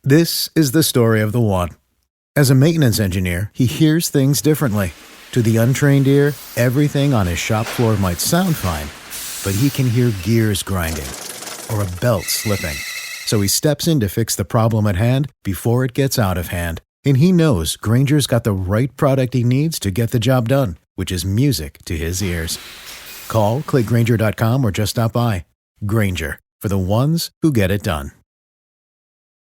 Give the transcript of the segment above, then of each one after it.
This is the story of the one. As a maintenance engineer, he hears things differently. To the untrained ear, everything on his shop floor might sound fine, but he can hear gears grinding or a belt slipping. So he steps in to fix the problem at hand before it gets out of hand. And he knows Grainger's got the right product he needs to get the job done, which is music to his ears. Call, click Grainger.com, or just stop by. Grainger, for the ones who get it done.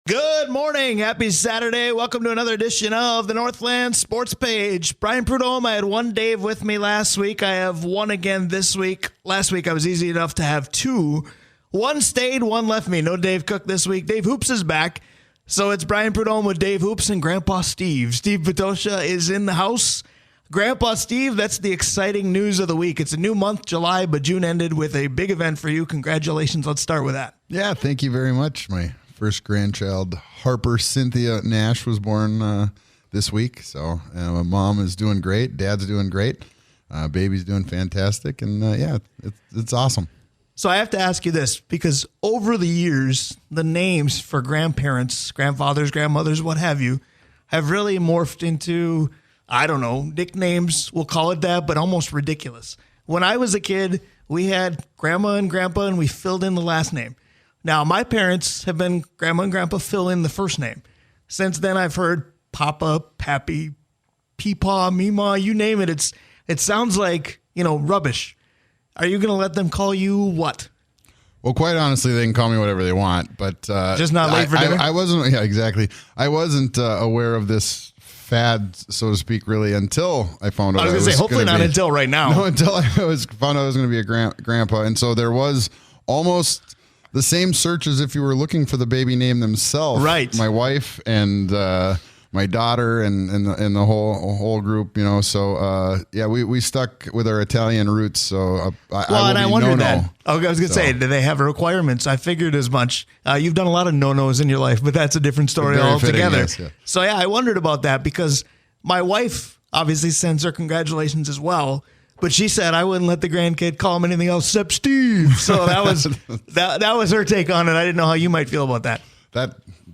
Good morning. Happy Saturday. Welcome to another edition of the Northland Sports Page. Brian Prudhomme, I had one Dave with me last week. I have one again this week. Last week I was easy enough to have two. One stayed, one left me. No Dave Cook this week. Dave Hoops is back. So it's Brian Prudhomme with Dave Hoops and Grandpa Steve. Steve Patosha is in the house. Grandpa Steve, that's the exciting news of the week. It's a new month, July, but June ended with a big event for you. Congratulations. Let's start with that. Yeah, thank you very much. My first grandchild, Harper Cynthia Nash, was born this week. So my mom is doing great. Dad's doing great. Baby's doing fantastic. And it's awesome. So I have to ask you this, because over the years, the names for grandparents, grandfathers, grandmothers, what have you, have really morphed into, I don't know, nicknames, we'll call it that, but almost ridiculous. When I was a kid, we had grandma and grandpa, and we filled in the last name. Now, my parents have been grandma and grandpa, fill in the first name. Since then, I've heard Papa, Pappy, Peepaw, Meemaw, you name it. It sounds like, rubbish. Are you going to let them call you what? Well, quite honestly, they can call me whatever they want, but just not late for dinner? I wasn't. Yeah, exactly. I wasn't aware of this fad, so to speak, really until I found out. I was going to say, hopefully not until right now. No, until I found out I was going to be a grandpa, and so there was almost the same search as if you were looking for the baby name themselves. Right. My wife and my daughter and the whole group, So we stuck with our Italian roots. So I wondered that. I was going to say, do they have requirements? I figured as much. You've done a lot of no-nos in your life, but that's a different story altogether. Yes, yeah. So I wondered about that because my wife obviously sends her congratulations as well. But she said I wouldn't let the grandkid call him anything else except Steve. So that was that was her take on it. I didn't know how you might feel about that.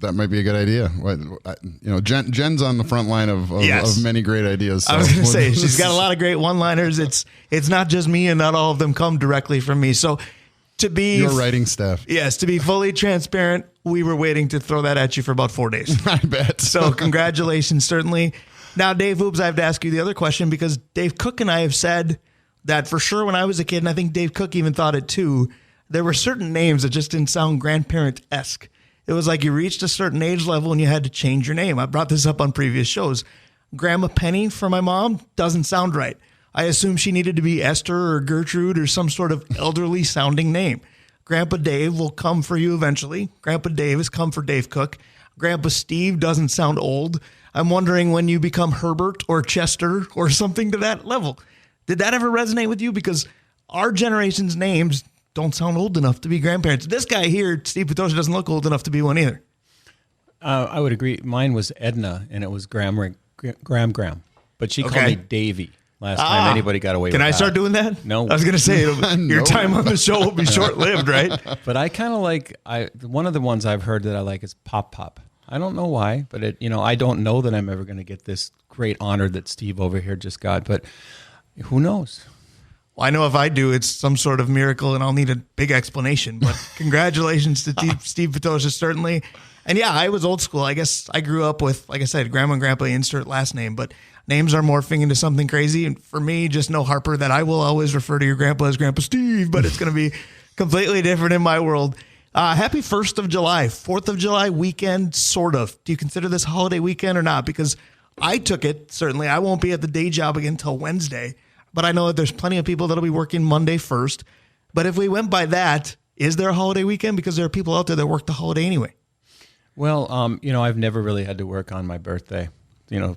That might be a good idea. Jen's on the front line of many great ideas. So. I was going to say, she's got a lot of great one-liners. It's not just me, and not all of them come directly from me. So to be your writing staff. Yes, to be fully transparent, we were waiting to throw that at you for about 4 days. I bet. So congratulations, certainly. Now, Dave Hoobs, I have to ask you the other question, because Dave Cook and I have said that for sure when I was a kid, and I think Dave Cook even thought it too, there were certain names that just didn't sound grandparent-esque. It was like you reached a certain age level and you had to change your name. I brought this up on previous shows. Grandma Penny for my mom doesn't sound right. I assume she needed to be Esther or Gertrude or some sort of elderly sounding name. Grandpa Dave will come for you eventually. Grandpa Dave has come for Dave Cook. Grandpa Steve doesn't sound old. I'm wondering when you become Herbert or Chester or something to that level. Did that ever resonate with you? Because our generation's names don't sound old enough to be grandparents. This guy here, Steve Patosha, doesn't look old enough to be one either. I would agree. Mine was Edna, and it was Graham. But she called me Davy last time anybody got away with that. Can I start doing that? No. I was going to say, your time on the show will be short-lived, right? But I kind of like, one of the ones I've heard that I like is Pop Pop. I don't know why, but I don't know that I'm ever going to get this great honor that Steve over here just got, but who knows? Well, I know if I do, it's some sort of miracle, and I'll need a big explanation. But congratulations to Steve Patosha, certainly. And yeah, I was old school. I guess I grew up with, like I said, grandma and grandpa, insert last name. But names are morphing into something crazy. And for me, just know, Harper, that I will always refer to your grandpa as Grandpa Steve, but it's going to be completely different in my world. Happy 1st of July, 4th of July weekend, sort of. Do you consider this holiday weekend or not? Because I took it, certainly. I won't be at the day job again until Wednesday. But I know that there's plenty of people that'll be working Monday first. But if we went by that, is there a holiday weekend? Because there are people out there that work the holiday anyway. Well, I've never really had to work on my birthday,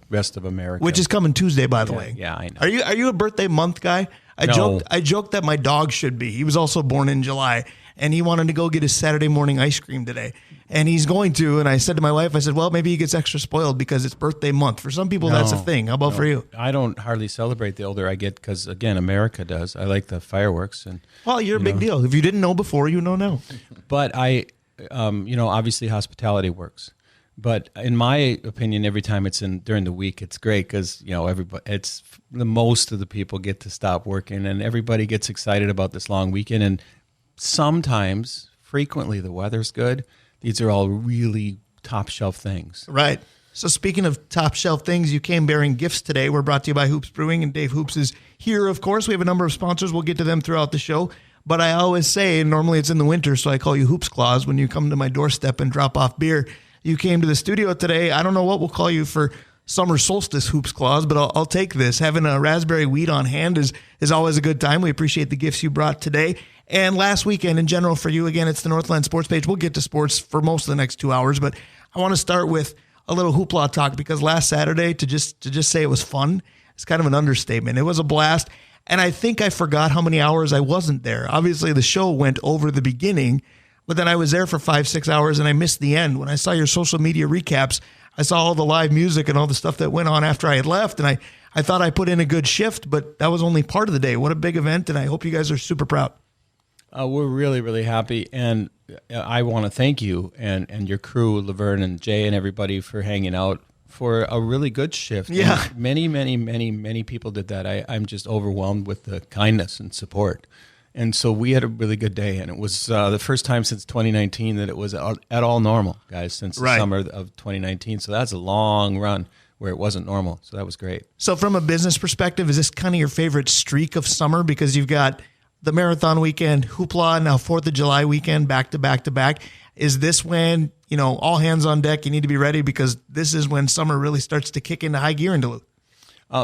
rest of America. Which is coming Tuesday, by the way. Yeah, I know. Are you a birthday month guy? No. I joked that my dog should be. He was also born in July, and he wanted to go get his Saturday morning ice cream today. And he's going to, and I said to my wife, well, maybe he gets extra spoiled because it's birthday month. For some people, that's a thing. How about for you? I don't hardly celebrate the older I get because, again, America does. I like the fireworks. Well, you're a big deal. If you didn't know before, you know now. But obviously hospitality works. But in my opinion, every time it's during the week, it's great because, everybody, it's the most of the people get to stop working and everybody gets excited about this long weekend. And sometimes, frequently, the weather's good. These are all really top shelf things. Right. So speaking of top shelf things, you came bearing gifts today. We're brought to you by Hoops Brewing, and Dave Hoops is here, of course. We have a number of sponsors. We'll get to them throughout the show. But I always say, normally it's in the winter, so I call you Hoops Claus when you come to my doorstep and drop off beer. You came to the studio today. I don't know what we'll call you for summer solstice Hoops Claus, but I'll take this. Having a raspberry wheat on hand is always a good time. We appreciate the gifts you brought today. And last weekend in general for you, again, it's the Northland Sports Page. We'll get to sports for most of the next 2 hours, but I want to start with a little hoopla talk because last Saturday, to just say it was fun, it's kind of an understatement. It was a blast, and I think I forgot how many hours I wasn't there. Obviously, the show went over the beginning, but then I was there for 5-6 hours, and I missed the end. When I saw your social media recaps, I saw all the live music and all the stuff that went on after I had left, and I thought I put in a good shift, but that was only part of the day. What a big event, and I hope you guys are super proud. We're really, really happy, and I want to thank you and your crew, Laverne and Jay and everybody for hanging out for a really good shift. Yeah. And many people did that. I'm just overwhelmed with the kindness and support. And so we had a really good day, and it was the first time since 2019 that it was at all normal, guys, since the summer of 2019. So that's a long run where it wasn't normal. So that was great. So from a business perspective, is this kind of your favorite streak of summer? Because you've got the marathon weekend, Hoopla, now 4th of July weekend, back to back to back. Is this when, all hands on deck, you need to be ready because this is when summer really starts to kick into high gear in Duluth?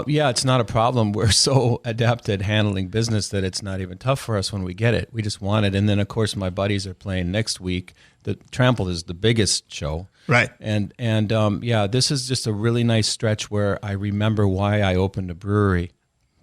Yeah, it's not a problem. We're so adept at handling business that it's not even tough for us when we get it. We just want it. And then, of course, my buddies are playing next week. The Trample is the biggest show. Right. And this is just a really nice stretch where I remember why I opened a brewery.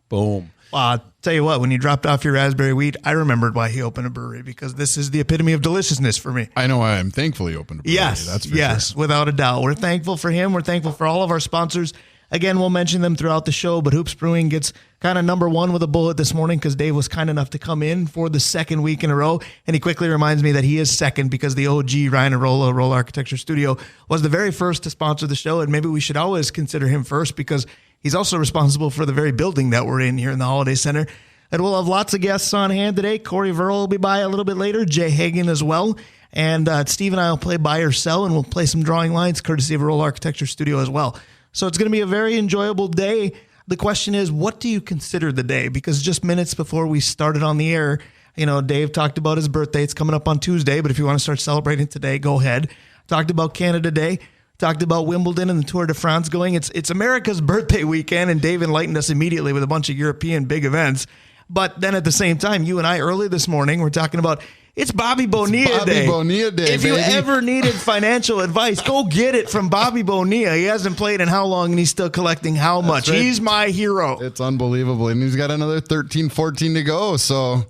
Boom. I'll tell you what, when you dropped off your raspberry wheat, I remembered why he opened a brewery because this is the epitome of deliciousness for me. I know why I'm thankful he opened a brewery. That's for sure. Without a doubt. We're thankful for him. We're thankful for all of our sponsors. Again, we'll mention them throughout the show, but Hoops Brewing gets kind of number one with a bullet this morning because Dave was kind enough to come in for the second week in a row, and he quickly reminds me that he is second because the OG Ryan Arola, Roll Architecture Studio, was the very first to sponsor the show, and maybe we should always consider him first because he's also responsible for the very building that we're in here in the Holiday Center. And we'll have lots of guests on hand today. Corey Verhel will be by a little bit later, Jay Hagan as well. And Steve and I will play buy or sell, and we'll play some drawing lines courtesy of Roll Architecture Studio as well. So it's going to be a very enjoyable day. The question is, what do you consider the day? Because just minutes before we started on the air, Dave talked about his birthday. It's coming up on Tuesday, but if you want to start celebrating today, go ahead. Talked about Canada Day. Talked about Wimbledon and the Tour de France going. It's America's birthday weekend, and Dave enlightened us immediately with a bunch of European big events. But then at the same time, you and I early this morning were talking about it's Bobby Bonilla Day. Bonilla Day, if you ever needed financial advice, go get it from Bobby Bonilla. He hasn't played in how long, and he's still collecting how much. Right. He's my hero. It's unbelievable. And he's got another 13, 14 to go. So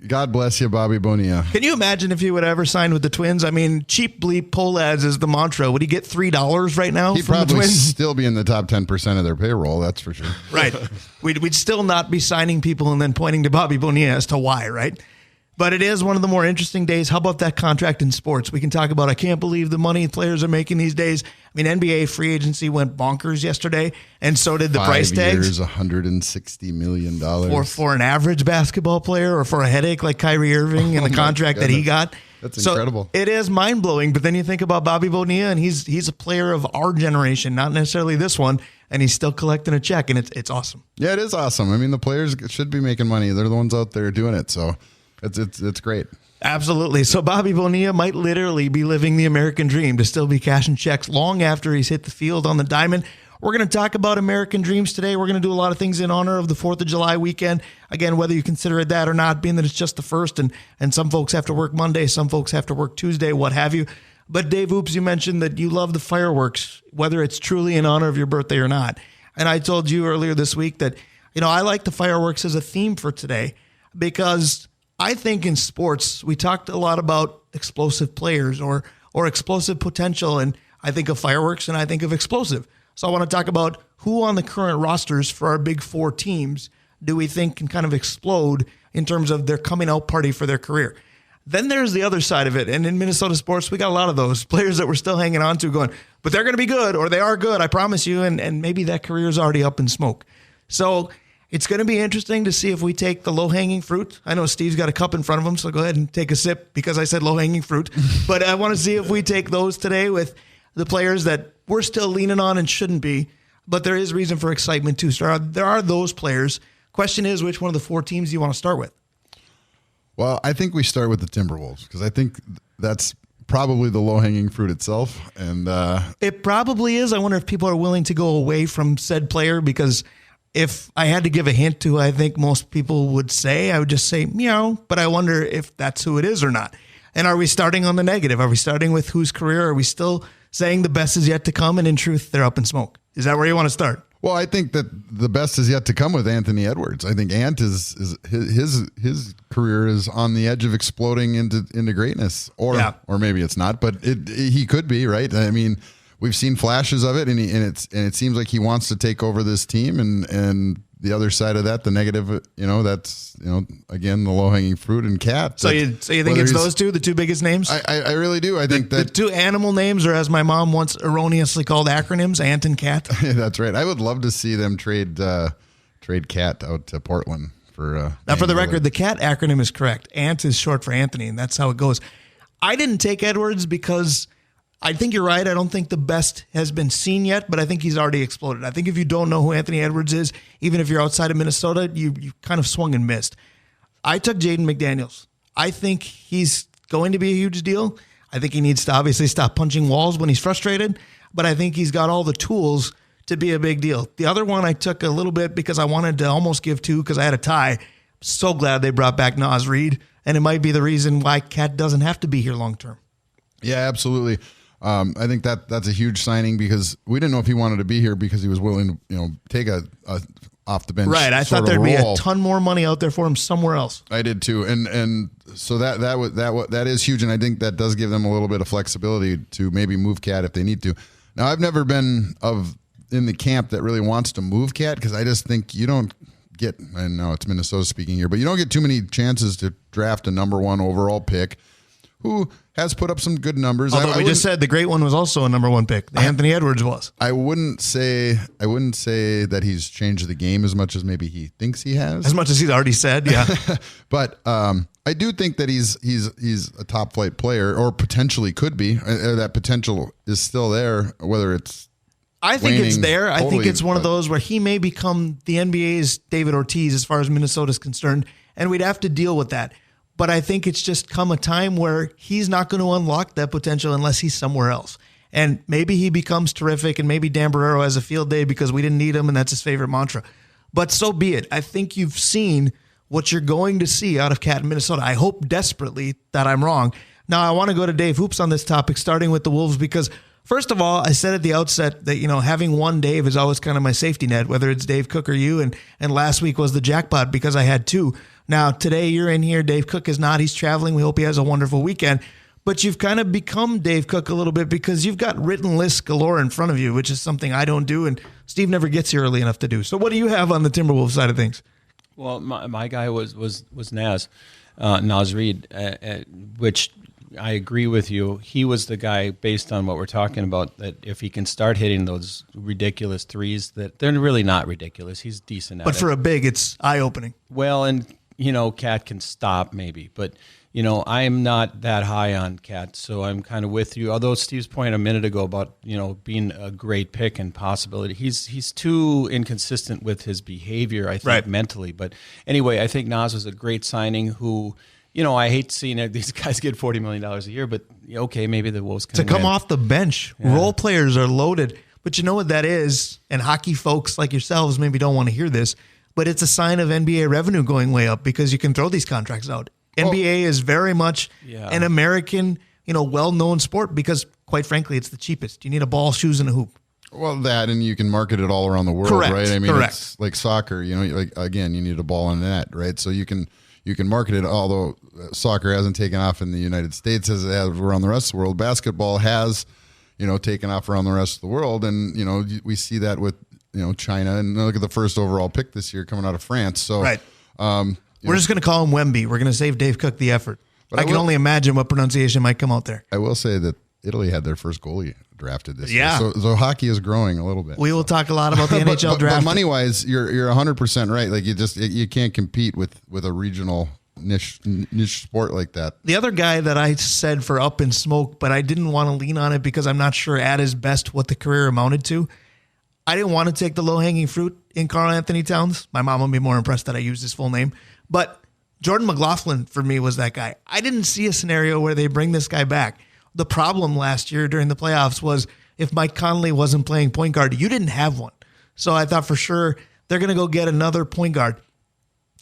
God bless you, Bobby Bonilla. Can you imagine if he would ever sign with the Twins? I mean, cheap bleep pole ads is the mantra. Would he get $3 right now He'd from the probably Twins? still be in the top 10% of their payroll. That's for sure. Right. We'd still not be signing people and then pointing to Bobby Bonilla as to why, right? But it is one of the more interesting days. How about that contract in sports? We can talk about, I can't believe the money players are making these days. I mean, NBA free agency went bonkers yesterday, and so did the price tags. 5 years, $160 million. For an average basketball player or for a headache like Kyrie Irving and the contract that he got. That's incredible. It is mind-blowing, but then you think about Bobby Bonilla, and he's a player of our generation, not necessarily this one, and he's still collecting a check, and it's awesome. Yeah, it is awesome. I mean, the players should be making money. They're the ones out there doing it, so it's great. Absolutely. So Bobby Bonilla might literally be living the American dream to still be cashing checks long after he's hit the field on the diamond. We're going to talk about American dreams today. We're going to do a lot of things in honor of the 4th of July weekend. Again, whether you consider it that or not, being that it's just the first, and some folks have to work Monday, some folks have to work Tuesday, what have you. But Dave Oops, you mentioned that you love the fireworks, whether it's truly in honor of your birthday or not. And I told you earlier this week that, I like the fireworks as a theme for today because I think in sports, we talked a lot about explosive players or explosive potential, and I think of fireworks and I think of explosive. So I want to talk about who on the current rosters for our big four teams do we think can kind of explode in terms of their coming out party for their career. Then there's the other side of it. And in Minnesota sports, we got a lot of those players that we're still hanging on to going, but they're going to be good, or they are good, I promise you. And maybe that career is already up in smoke. So it's going to be interesting to see if we take the low-hanging fruit. I know Steve's got a cup in front of him, so go ahead and take a sip because I said low-hanging fruit. But I want to see if we take those today with the players that we're still leaning on and shouldn't be. But there is reason for excitement too. So there are those players. Question is, which one of the 4 teams do you want to start with? Well, I think we start with the Timberwolves because I think that's probably the low-hanging fruit itself. And it probably is. I wonder if people are willing to go away from said player, because if I had to give a hint to who I think most people would say, I would just say meow, but I wonder if that's who it is or not. And are we starting on the negative? Are we starting with whose career? Are we still saying the best is yet to come and in truth they're up in smoke? Is that where you want to start? Well, I think that the best is yet to come with Anthony Edwards. I think Ant is his career is on the edge of exploding into greatness, or maybe it's not, but he could be, right. I mean, we've seen flashes of it, and it seems like he wants to take over this team, and the other side of that, the negative, that's again the low hanging fruit and Cat. So you think it's those two, the 2 biggest names? I really do. I think that the 2 animal names, or as my mom once erroneously called acronyms, Ant and Cat. That's right. I would love to see them trade Cat out to Portland for. Now, for the record, the Cat acronym is correct. Ant is short for Anthony, and that's how it goes. I didn't take Edwards because I think you're right. I don't think the best has been seen yet, but I think he's already exploded. I think if you don't know who Anthony Edwards is, even if you're outside of Minnesota, you kind of swung and missed. I took Jaden McDaniels. I think he's going to be a huge deal. I think he needs to obviously stop punching walls when he's frustrated, but I think he's got all the tools to be a big deal. The other one I took a little bit because I wanted to almost give 2 because I had a tie. So glad they brought back Naz Reid, and it might be the reason why Cat doesn't have to be here long term. Yeah, absolutely. I think that's a huge signing because we didn't know if he wanted to be here because he was willing to, take a off the bench. Right. I thought there'd be a ton more money out there for him somewhere else. I did too. And so that is huge. And I think that does give them a little bit of flexibility to maybe move Cat if they need to. Now, I've never been in the camp that really wants to move Cat because I just think you don't get, I know it's Minnesota speaking here, but you don't get too many chances to draft a number 1 overall pick who has put up some good numbers. Although we just said the great one was also a number 1 pick. Anthony Edwards was. I wouldn't say that he's changed the game as much as maybe he thinks he has. As much as he's already said, yeah. But I do think that he's a top flight player, or potentially could be. That potential is still there. Whether it's I think waning, it's there. I think totally, it's one of those where he may become the NBA's David Ortiz as far as Minnesota's concerned, and we'd have to deal with that. But I think it's just come a time where he's not going to unlock that potential unless he's somewhere else. And maybe he becomes terrific, and maybe Dan Barrero has a field day because we didn't need him, and that's his favorite mantra. But so be it. I think you've seen what you're going to see out of Cat in Minnesota. I hope desperately that I'm wrong. Now, I want to go to Dave Hoops on this topic, starting with the Wolves, because first of all, I said at the outset that, having one Dave is always kind of my safety net, whether it's Dave Cook or you. And last week was the jackpot because I had 2. Now, today you're in here. Dave Cook is not. He's traveling. We hope he has a wonderful weekend. But you've kind of become Dave Cook a little bit because you've got written lists galore in front of you, which is something I don't do, and Steve never gets here early enough to do. So what do you have on the Timberwolves side of things? Well, my guy was Naz Reid, which I agree with you. He was the guy, based on what we're talking about, that if he can start hitting those ridiculous threes, that they're really not ridiculous. He's decent at it. But for a big, it's eye-opening. Well, and, Cat can stop maybe. But, I'm not that high on Cat, so I'm kind of with you. Although Steve's point a minute ago about, being a great pick and possibility, he's too inconsistent with his behavior, I think, right, mentally. But anyway, I think Naz was a great signing who, I hate seeing these guys get $40 million a year, but okay, maybe the Wolves can to come win. off the bench. Yeah. Role players are loaded. But you know what that is? And hockey folks like yourselves maybe don't want to hear this, but it's a sign of NBA revenue going way up because you can throw these contracts out. NBA is very much an American, well-known sport because, quite frankly, it's the cheapest. You need a ball, shoes, and a hoop. Well, that, and you can market it all around the world, correct, right? I mean, correct. It's like soccer, again, you need a ball and a net, right? So you can market it, although soccer hasn't taken off in the United States as it has around the rest of the world. Basketball has, taken off around the rest of the world, and, we see that with, China, and look at the first overall pick this year coming out of France. So, right. We're just going to call him Wemby. We're going to save Dave Cook the effort. But I can only imagine what pronunciation might come out there. I will say that Italy had their first goalie drafted this Yeah. year. So hockey is growing a little bit. We will talk a lot about the NHL draft. But money wise, you're 100% right. Like you can't compete with a regional niche sport like that. The other guy that I said for Up in Smoke, but I didn't want to lean on it because I'm not sure at his best what the career amounted to. I didn't want to take the low-hanging fruit in Karl Anthony Towns. My mom would be more impressed that I used his full name. But Jordan McLaughlin, for me, was that guy. I didn't see a scenario where they bring this guy back. The problem last year during the playoffs was if Mike Conley wasn't playing point guard, you didn't have one. So I thought for sure they're going to go get another point guard.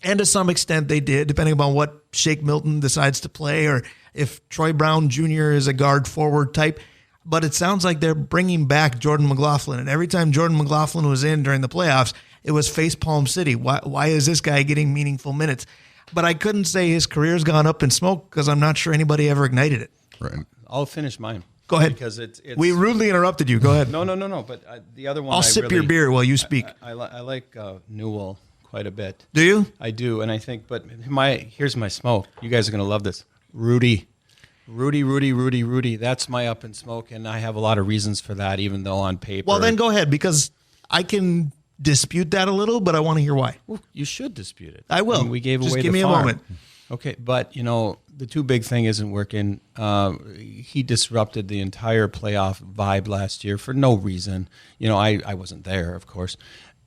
And to some extent they did, depending upon what Shake Milton decides to play or if Troy Brown Jr. is a guard forward type. But it sounds like they're bringing back Jordan McLaughlin. And every time Jordan McLaughlin was in during the playoffs, it was facepalm city. Why is this guy getting meaningful minutes? But I couldn't say his career's gone up in smoke because I'm not sure anybody ever ignited it. Right. I'll finish mine. Go ahead. Because it's we rudely interrupted you. Go ahead. No. But the other one, I'll sip your beer while you speak. I like Newell quite a bit. Do you? I do, and I think. But here's my smoke. You guys are gonna love this. Rudy. That's my Up in Smoke, and I have a lot of reasons for that. Even though on paper, well, then go ahead because I can dispute that a little, but I want to hear why. Well, you should dispute it. I will. mean, we gave Just away give the me farm. a moment. Okay, but the too big thing isn't working. He disrupted the entire playoff vibe last year for no reason. I wasn't there, of course,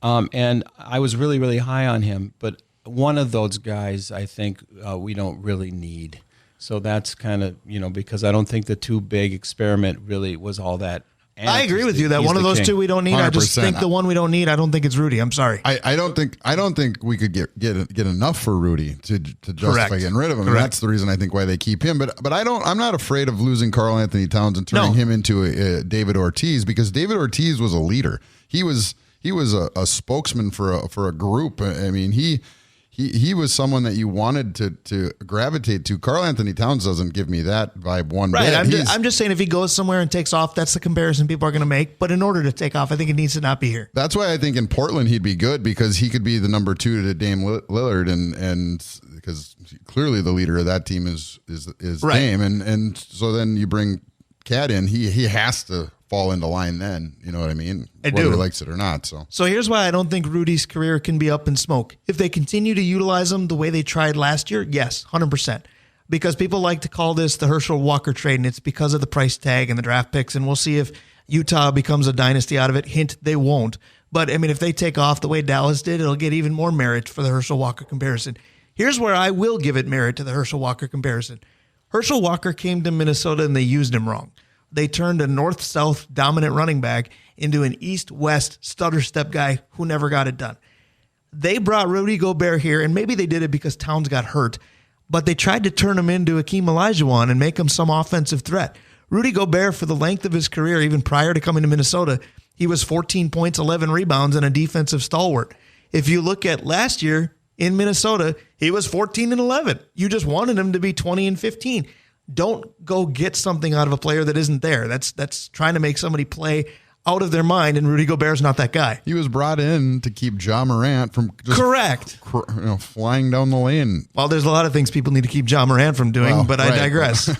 and I was really, really high on him. But one of those guys, I think we don't really need. So that's kind of because I don't think the too big experiment really was all that. I agree with you that one of those two we don't need. 100%. I just think the one we don't need. I don't think it's Rudy. I'm sorry. I don't think we could get enough for Rudy to justify Correct. getting rid of him. And that's the reason I think why they keep him. But I'm not afraid of losing Karl Anthony Towns and turning him into David Ortiz because David Ortiz was a leader. He was a spokesman for a group. I mean he was someone that you wanted to gravitate to. Karl Anthony Towns doesn't give me that vibe one bit. I'm just saying if he goes somewhere and takes off, that's the comparison people are going to make. But in order to take off, I think it needs to not be here. That's why I think in Portland he'd be good because he could be the number 2 to Dame Lillard and because clearly the leader of that team is right. Dame and so then you bring Cat in, he has to fall into line then, you know what I mean? Whether he likes it or not. So here's why I don't think Rudy's career can be up in smoke. If they continue to utilize him the way they tried last year, yes, 100%. Because people like to call this the Herschel Walker trade, and it's because of the price tag and the draft picks, and we'll see if Utah becomes a dynasty out of it. Hint, they won't. But, I mean, if they take off the way Dallas did, it'll get even more merit for the Herschel Walker comparison. Here's where I will give it merit to the Herschel Walker comparison. Herschel Walker came to Minnesota and they used him wrong. They turned a north-south dominant running back into an east-west stutter step guy who never got it done. They brought Rudy Gobert here, and maybe they did it because Towns got hurt, but they tried to turn him into Akeem Olajuwon and make him some offensive threat. Rudy Gobert, for the length of his career, even prior to coming to Minnesota, he was 14 points, 11 rebounds, and a defensive stalwart. If you look at last year in Minnesota, he was 14 and 11. You just wanted him to be 20 and 15. Don't go get something out of a player that isn't there. That's trying to make somebody play out of their mind, and Rudy Gobert's not that guy. he was brought in to keep Ja Morant from just Correct. Flying down the lane. Well, there's a lot of things people need to keep Ja Morant from doing, Well, but right. I digress.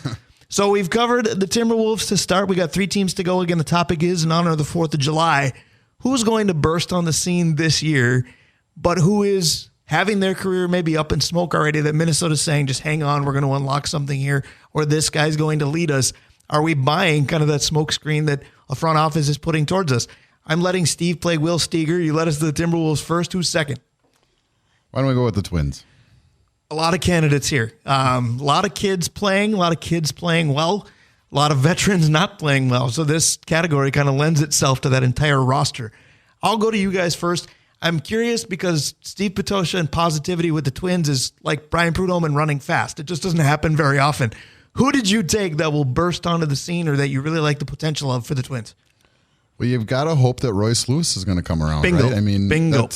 So we've covered the Timberwolves to start. We got 3 teams to go. Again, the topic is in honor of the 4th of July. Who's going to burst on the scene this year, but who is having their career maybe up in smoke already that Minnesota's saying, just hang on, we're going to unlock something here, or this guy's going to lead us? Are we buying kind of that smoke screen that a front office is putting towards us? I'm letting Steve play Will Steger. You let us to the Timberwolves first. Who's second? Why don't we go with the Twins? A lot of candidates here. A lot of kids playing well, a lot of veterans not playing well. So this category kind of lends itself to that entire roster. I'll go to you guys first. I'm curious because Steve Petosha and positivity with the Twins is like Brian Prudhomme and running fast. It just doesn't happen very often. Who did you take that will burst onto the scene or that you really like the potential of for the Twins? Well, you've got to hope that Royce Lewis is going to come around, Bingo. right? I mean, bingo.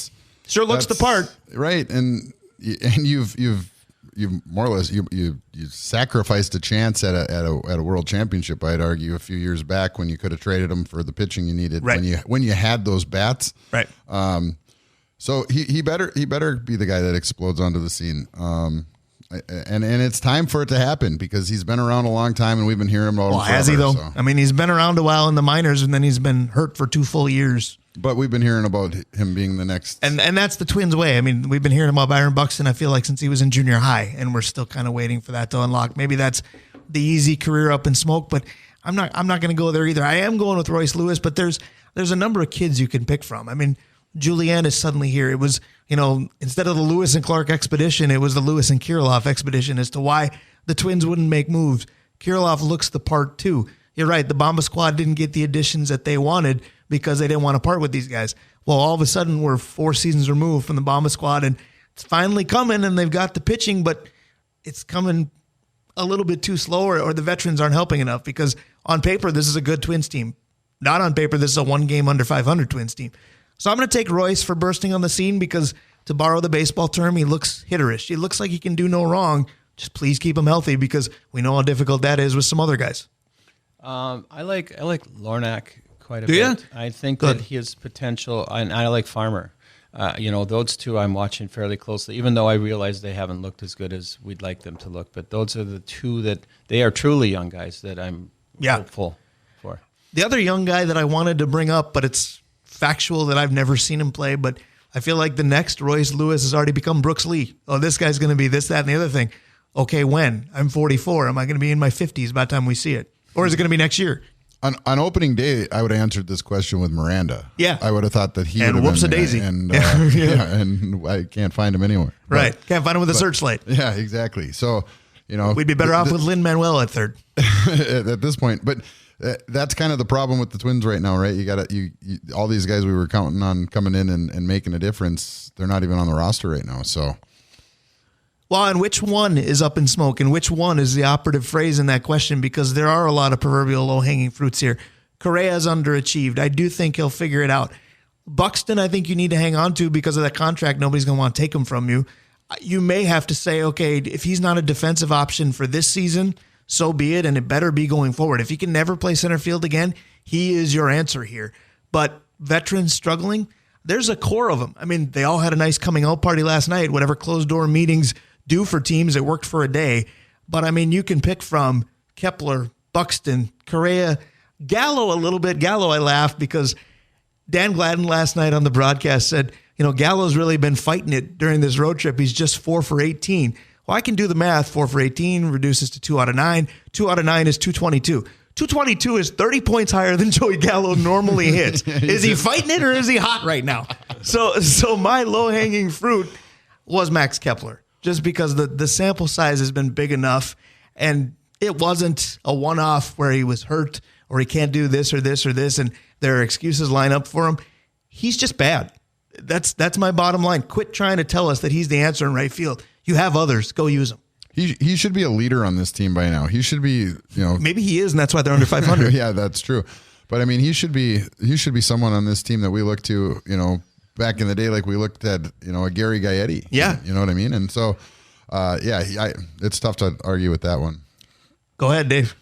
Sure looks the part. Right. And you've more or less you sacrificed a chance at a world championship. I'd argue a few years back when you could have traded him for the pitching you needed when you had those bats. Right. So he better be the guy that explodes onto the scene. and it's time for it to happen because he's been around a long time and we've been hearing about him forever. Has he though? So. I mean, he's been around a while in the minors and then he's been hurt for 2 full years. But we've been hearing about him being the next. And that's the Twins' way. I mean, we've been hearing about Byron Buxton, I feel like, since he was in junior high, and we're still kind of waiting for that to unlock. Maybe that's the easy career up in smoke, but I'm not going to go there either. I am going with Royce Lewis, but there's a number of kids you can pick from. I mean, Julian is suddenly here. It was, instead of the Lewis and Clark expedition, it was the Lewis and Kirilloff expedition as to why the Twins wouldn't make moves. Kirilloff looks the part too. You're right. The Bomba squad didn't get the additions that they wanted because they didn't want to part with these guys. Well, all of a sudden we're 4 seasons removed from the Bomba squad and it's finally coming and they've got the pitching, but it's coming a little bit too slow or the veterans aren't helping enough because on paper, this is a good Twins team. Not on paper, this is a 1 game under 500 Twins team. So I'm going to take Royce for bursting on the scene because, to borrow the baseball term, he looks hitterish. He looks like he can do no wrong. Just please keep him healthy because we know how difficult that is with some other guys. I like Lornak quite a Do bit. ya? I think Good. that his potential, and I like Farmer. Those two I'm watching fairly closely, even though I realize they haven't looked as good as we'd like them to look. But those are the two that they are truly young guys that I'm hopeful for. The other young guy that I wanted to bring up, but it's factual that I've never seen him play, but I feel like the next Royce Lewis has already become Brooks Lee. Oh, this guy's going to be this, that, and the other thing. Okay, when? I'm 44. Am I going to be in my 50s by the time we see it? Or is it going to be next year? On opening day, I would have answered this question with Miranda. Yeah. I would have thought that he And would have whoops a been, daisy. and and I can't find him anywhere. Right. Can't find him with a searchlight. Yeah, exactly. So, We'd be better off with Lin-Manuel at third. at this point. But that's kind of the problem with the Twins right now, right? You got you all these guys we were counting on coming in and making a difference. They're not even on the roster right now. So, well, and which one is up in smoke, and which one is the operative phrase in that question? Because there are a lot of proverbial low-hanging fruits here. Correa's underachieved. I do think he'll figure it out. Buxton, I think you need to hang on to because of that contract. Nobody's going to want to take him from you. You may have to say, okay, if he's not a defensive option for this season, so be it, and it better be going forward. If he can never play center field again, he is your answer here. But veterans struggling, there's a core of them. I mean, they all had a nice coming out party last night, whatever closed-door meetings do for teams. It worked for a day. But, I mean, you can pick from Kepler, Buxton, Correa, Gallo a little bit. Gallo, I laughed because Dan Gladden last night on the broadcast said, Gallo's really been fighting it during this road trip. He's just 4 for 18. Well, I can do the math. 4 for 18 reduces to 2 out of 9. 2 out of 9 is 222. 222 is 30 points higher than Joey Gallo normally hits. Is he fighting it or is he hot right now? So my low-hanging fruit was Max Kepler, just because the sample size has been big enough, and it wasn't a one-off where he was hurt or he can't do this or this or this, and there are excuses line up for him. He's just bad. That's my bottom line. Quit trying to tell us that he's the answer in right field. You have others. Go use them. he should be a leader on this team by now. He should be, Maybe he is, and that's why they're under 500. Yeah, that's true. But I mean, he should be someone on this team that we look to, back in the day, like we looked at, a Gary Gaetti. Yeah. You know what I mean? And so, it's tough to argue with that one. Go ahead, Dave.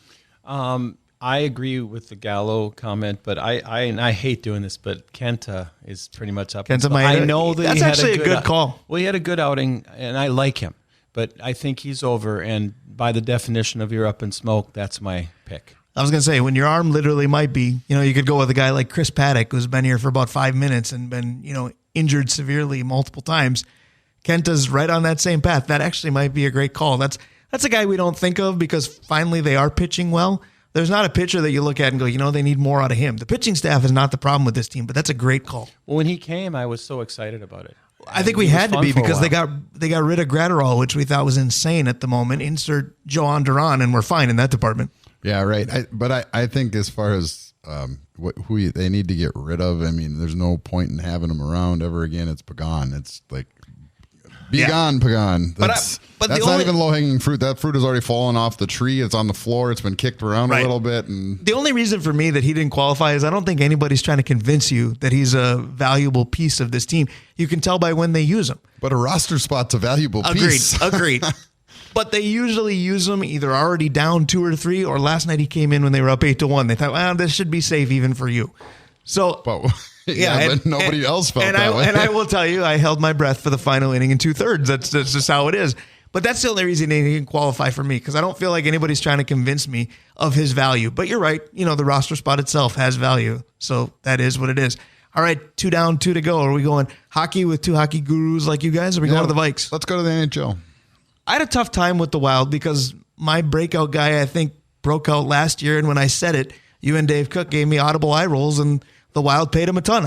I agree with the Gallo comment, but I hate doing this, but Kenta is pretty much up. Kenta I know that that's he had actually a good call. Well, he had a good outing, and I like him, but I think he's over. And by the definition of you're up in smoke, that's my pick. I was going to say, when your arm literally might be, you could go with a guy like Chris Paddock, who's been here for about 5 minutes and been, injured severely multiple times. Kenta's right on that same path. That actually might be a great call. That's a guy we don't think of because finally they are pitching well. There's not a pitcher that you look at and go, they need more out of him. The pitching staff is not the problem with this team, but that's a great call. Well, when he came, I was so excited about it. I think we had to be because they got rid of Gratterall, which we thought was insane at the moment. Insert Joan Duran, and we're fine in that department. Yeah, right. I think as far as who they need to get rid of, I mean, there's no point in having them around ever again. It's Pagan. It's like, be gone, Pagan. That's not even low-hanging fruit. That fruit has already fallen off the tree. It's on the floor. It's been kicked around a little bit. And the only reason for me that he didn't qualify is I don't think anybody's trying to convince you that he's a valuable piece of this team. You can tell by when they use him. But a roster spot's a valuable piece. Agreed. But they usually use him either already down 2 or 3, or last night he came in when they were up 8-1. They thought, well, this should be safe even for you. So, but nobody else felt that way. And I will tell you, I held my breath for the final inning in 2/3. That's just how it is. But that's the only reason he can qualify for me, because I don't feel like anybody's trying to convince me of his value. But you're right. The roster spot itself has value. So that is what it is. All right, 2 down, 2 to go. Are we going hockey with 2 hockey gurus like you guys? Or are we going to the Vikes? Let's go to the NHL. I had a tough time with the Wild because my breakout guy, I think, broke out last year. And when I said it, you and Dave Cook gave me audible eye rolls, and the Wild paid him a ton.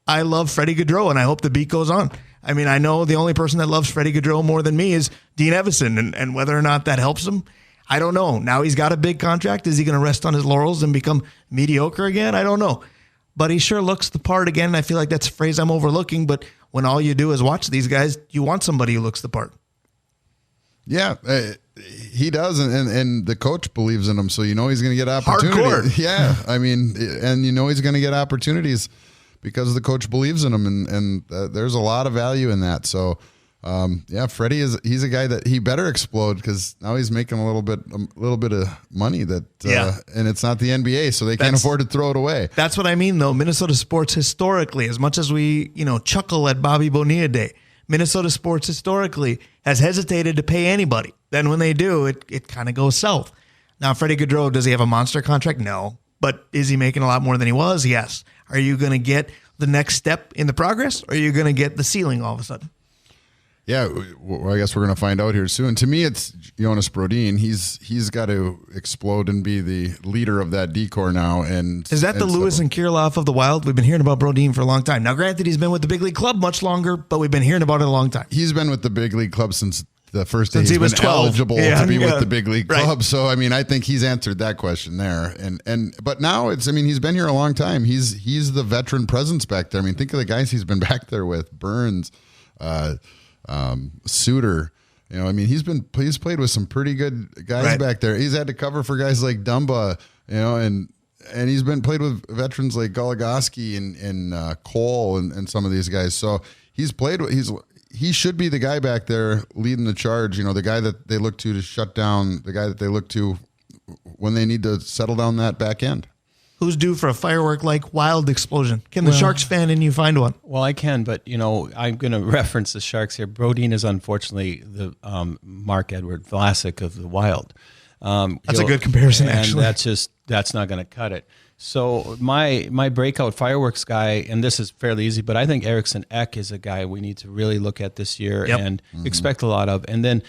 I love Freddie Gaudreau, and I hope the beat goes on. I mean, I know the only person that loves Freddie Gaudreau more than me is Dean Evison, and whether or not that helps him, I don't know. Now he's got a big contract. Is he going to rest on his laurels and become mediocre again? I don't know. But he sure looks the part again. I feel like that's a phrase I'm overlooking, but when all you do is watch these guys, you want somebody who looks the part. Yeah, he does, and the coach believes in him, so he's going to get opportunities. Hardcore. Yeah, I mean, and he's going to get opportunities because the coach believes in him, and there's a lot of value in that. So, Freddie he's a guy that he better explode, because now he's making a little bit of money and it's not the NBA, so they can't afford to throw it away. That's what I mean, though. Minnesota sports historically, as much as we chuckle at Bobby Bonilla Day, Minnesota sports historically has hesitated to pay anybody. Then when they do, it kind of goes south. Now, Freddie Gaudreau, does he have a monster contract? No. But is he making a lot more than he was? Yes. Are you going to get the next step in the progress, or are you going to get the ceiling all of a sudden? Yeah, well, I guess we're going to find out here soon. To me, it's Jonas Brodin. He's got to explode and be the leader of that decor now. And is that the Lewis and Kirilloff of the Wild? We've been hearing about Brodin for a long time. Now, granted, he's been with the big league club much longer, but we've been hearing about it a long time. He's been with the big league club since the first day he was been 12. eligible to be with the big league club. Right. So, I mean, I think he's answered that question there. But now he's been here a long time. He's the veteran presence back there. I mean, think of the guys he's been back there with: Burns, Suter. He's played with some pretty good guys back there. He's had to cover for guys like Dumba, and he's been played with veterans like Goligoski and Cole and some of these guys. So he should be the guy back there leading the charge. The guy that they look to shut down, the guy that they look to when they need to settle down that back end. Who's due for a firework-like Wild explosion? Can the Sharks fan in you find one? Well, I can, but, I'm going to reference the Sharks here. Brodin is unfortunately the Marc-Edouard Vlasic of the Wild. That's a good comparison, and actually. That's not going to cut it. So my breakout fireworks guy, and this is fairly easy, but I think Eriksson Ek is a guy we need to really look at this year and expect a lot of. And then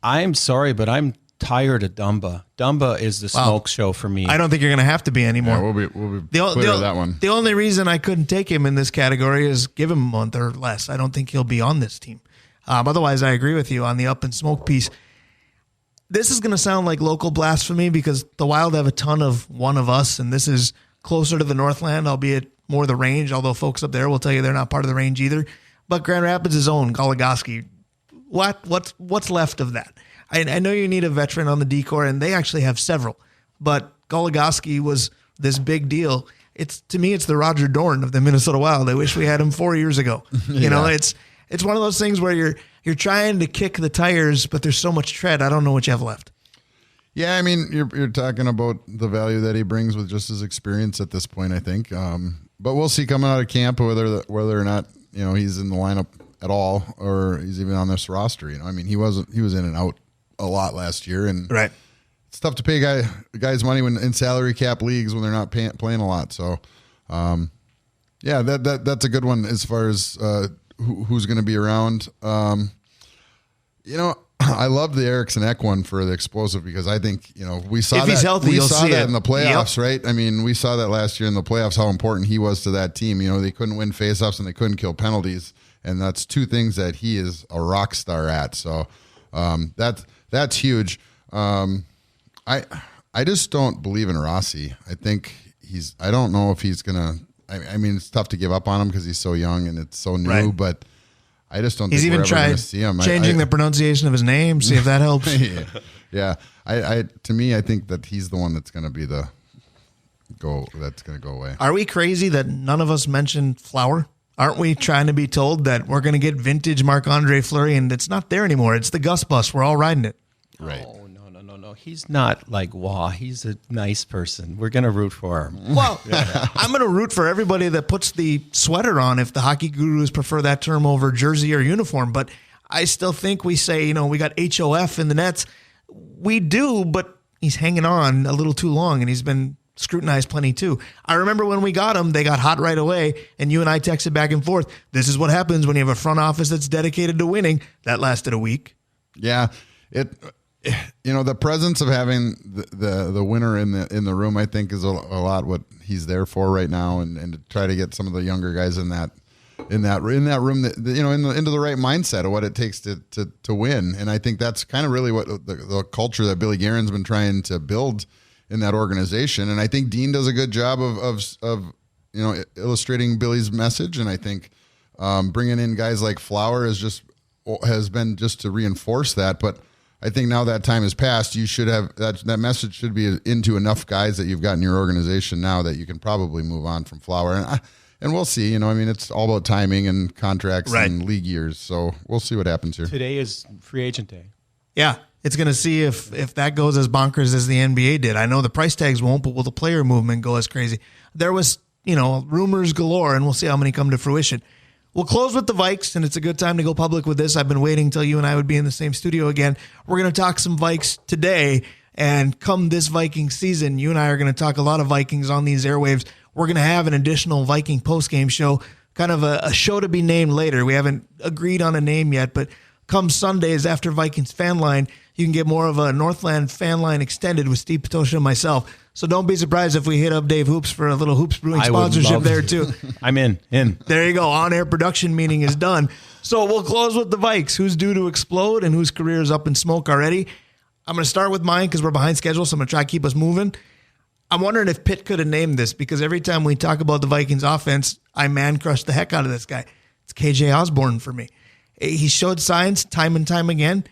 I'm sorry, but I'm tired of Dumba. Dumba is the smoke show for me. I don't think you're going to have to be anymore. Yeah, we'll be clear of that one. The only reason I couldn't take him in this category is give him a month or less. I don't think he'll be on this team. Otherwise, I agree with you on the up and smoke piece. This is going to sound like local blasphemy because the Wild have a ton of one of us, and this is closer to the Northland, albeit more the range, although folks up there will tell you they're not part of the range either. But Grand Rapids' own Goligoski, what's left of that? I know you need a veteran on the decor, and they actually have several, but Goligoski was this big deal. To me, it's the Roger Dorn of the Minnesota Wild. I wish we had him 4 years ago. It's one of those things where you're trying to kick the tires, but there's so much tread. I don't know what you have left. Yeah, I mean, you're talking about the value that he brings with just his experience at this point, I think. But we'll see coming out of camp whether or not he's in the lineup at all or he's even on this roster. I mean, he was in and out a lot last year, and it's tough to pay guys money when in salary cap leagues when they're not playing a lot. So, that's a good one as far as who's going to be around. I love the Eriksson Ek one for the explosive because I think we saw if he's healthy, we saw that in the playoffs, Yep. right? I mean, we saw that last year in the playoffs how important he was to that team. They couldn't win faceoffs and they couldn't kill penalties, and that's two things that he is a rock star at. So that's huge. I just don't believe in Rossi. I think I don't know if he's gonna. I mean, it's tough to give up on him because he's so young and it's so new, but I just don't think we're ever going to see him. Changing the pronunciation of his name, see if that helps. Yeah. To me, I think that he's the one that's going to be that's going to go away. Are we crazy that none of us mentioned Flower? Aren't we trying to be told that we're going to get vintage Marc-Andre Fleury and it's not there anymore? It's the Gus Bus. We're all riding it. Right. Oh, no. He's not like Wah. He's a nice person. We're going to root for him. Well, I'm going to root for everybody that puts the sweater on if the hockey gurus prefer that term over jersey or uniform. But I still think we say, we got HOF in the nets. We do, but he's hanging on a little too long, and he's been scrutinized plenty too. I remember when we got him, they got hot right away, and you and I texted back and forth. This is what happens when you have a front office that's dedicated to winning. That lasted a week. Yeah, the presence of having the winner in the room, I think, is a lot what he's there for right now, and to try to get some of the younger guys in that room that into the right mindset of what it takes to win. And I think that's kind of really what the culture that Billy Guerin's been trying to build in that organization. And I think Dean does a good job of illustrating Billy's message. And I think bringing in guys like Flower has been just to reinforce that. But I think now that time has passed, you should have that message should be into enough guys that you've got in your organization now that you can probably move on from Flower. And we'll see. It's all about timing and contracts and league years. So we'll see what happens here. Today is free agent day. Yeah. It's going to see if that goes as bonkers as the NBA did. I know the price tags won't, but will the player movement go as crazy? There was, rumors galore, and we'll see how many come to fruition. We'll close with the Vikes, and it's a good time to go public with this. I've been waiting until you and I would be in the same studio again. We're going to talk some Vikes today, and come this Viking season, you and I are going to talk a lot of Vikings on these airwaves. We're going to have an additional Viking postgame show, kind of a show to be named later. We haven't agreed on a name yet, but come Sundays after Vikings Fan Line, you can get more of a Northland Fan Line extended with Steve Patosha and myself. So don't be surprised if we hit up Dave Hoops for a little Hoops Brewing sponsorship there too. I'm in. There you go. On-air production meeting is done. So we'll close with the Vikes. Who's due to explode and whose career is up in smoke already? I'm going to start with mine because we're behind schedule, so I'm going to try to keep us moving. I'm wondering if Pitt could have named this, because every time we talk about the Vikings offense, I man-crush the heck out of this guy. It's KJ Osborne for me. He showed signs time and time again.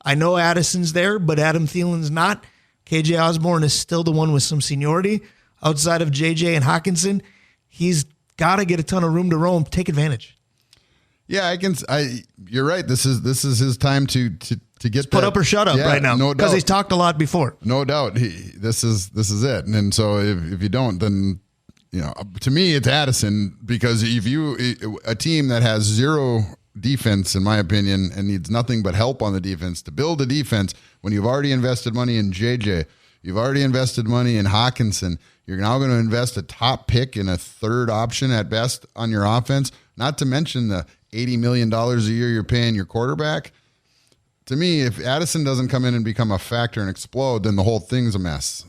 I know Addison's there, but Adam Thielen's not. KJ Osborne is still the one with some seniority. Outside of JJ and Hawkinson, he's got to get a ton of room to roam. Take advantage. Yeah, you're right. This is his time to get put up or shut up right now. No doubt. Because he's talked a lot before. No doubt. This is it. And so if you don't, then to me it's Addison, because if a team that has zero defense, in my opinion, and needs nothing but help on the defense to build a defense, when you've already invested money in JJ, you've already invested money in Hawkinson, you're now going to invest a top pick in a third option at best on your offense, not to mention the $80 million a year you're paying your quarterback. To me, if Addison doesn't come in and become a factor and explode, then the whole thing's a mess.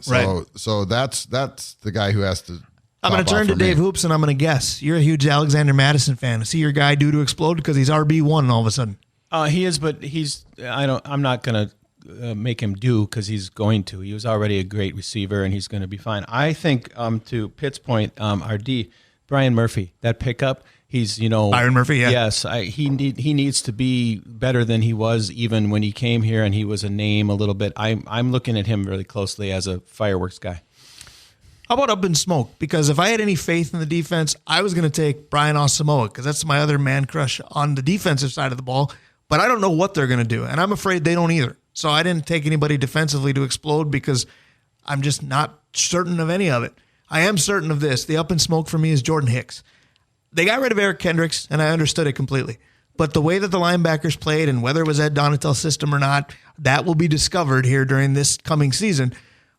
So that's the guy who has to. I'm going to turn to Dave Hoops, and I'm going to guess. You're a huge Alexander Madison fan. Is he your guy due to explode because he's RB1 all of a sudden? He is, but I'm not going to make him do, because he's going to. He was already a great receiver, and he's going to be fine. I think, to Pitt's point, our D, Brian Murphy, that pickup, he's, Byron Murphy, yeah. Yes, he needs to be better than he was even when he came here, and he was a name a little bit. I'm looking at him really closely as a fireworks guy. How about up in smoke? Because if I had any faith in the defense, I was going to take Brian Asamoah, because that's my other man crush on the defensive side of the ball. But I don't know what they're going to do, and I'm afraid they don't either. So I didn't take anybody defensively to explode, because I'm just not certain of any of it. I am certain of this. The up in smoke for me is Jordan Hicks. They got rid of Eric Kendricks, and I understood it completely. But the way that the linebackers played, and whether it was Ed Donatel's system or not, that will be discovered here during this coming season.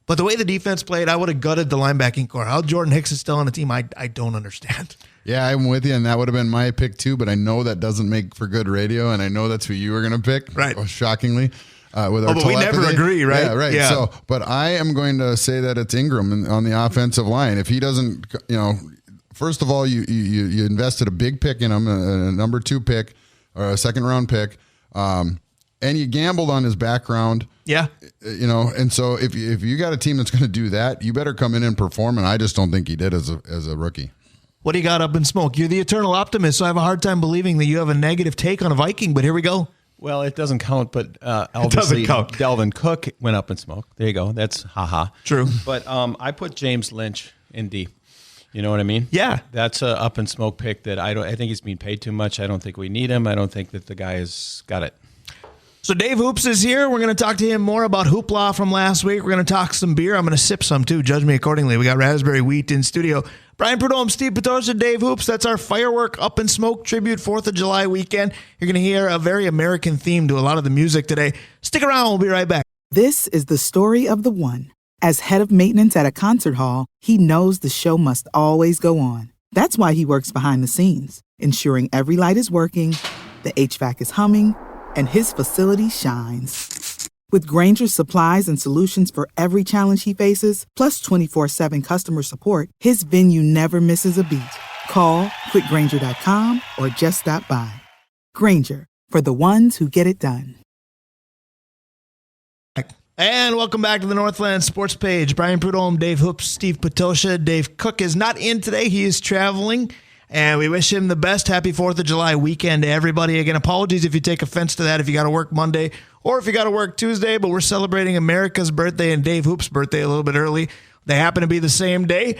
But the way the defense played, I would have gutted the linebacking core. How Jordan Hicks is still on the team, I don't understand. Yeah, I'm with you, and that would have been my pick too, but I know that doesn't make for good radio, and I know that's who you were going to pick, right? Shockingly. With our but we never agree, right? Yeah, right. Yeah. So, but I am going to say that it's Ingram on the offensive line. If he doesn't, first of all, you invested a big pick in him, a number 2 pick or a second round pick, and you gambled on his background. Yeah. And so if you got a team that's going to do that, you better come in and perform. And I just don't think he did as a rookie. What do you got up in smoke? You're the eternal optimist, so I have a hard time believing that you have a negative take on a Viking, but here we go. Well, it doesn't count, but obviously Delvin Cook went up in smoke. There you go. That's haha. True. But I put James Lynch in D. You know what I mean? Yeah. That's a up in smoke pick that I think he's being paid too much. I don't think we need him. I don't think that the guy has got it. So Dave Hoops is here. We're going to talk to him more about Hoopla from last week. We're going to talk some beer. I'm going to sip some too. Judge me accordingly. We got Raspberry Wheat in studio. Brian Prudhomme, Steve Patosha, Dave Hoops. That's our Firework Up in Smoke tribute 4th of July weekend. You're going to hear a very American theme to a lot of the music today. Stick around. We'll be right back. This is the story of the one. As head of maintenance at a concert hall, he knows the show must always go on. That's why he works behind the scenes, ensuring every light is working, the HVAC is humming, and his facility shines. With Grainger's supplies and solutions for every challenge he faces, plus 24/7 customer support, his venue never misses a beat. Call quickgrainger.com or just stop by. Grainger, for the ones who get it done. And welcome back to the Northland Sports Page. Brian Prudhomme, Dave Hoops, Steve Patosha. Dave Cook is not in today. He is traveling. And we wish him the best. Happy 4th of July weekend to everybody. Again, apologies if you take offense to that, if you got to work Monday or if you got to work Tuesday, but we're celebrating America's birthday and Dave Hoops' birthday a little bit early. They happen to be the same day.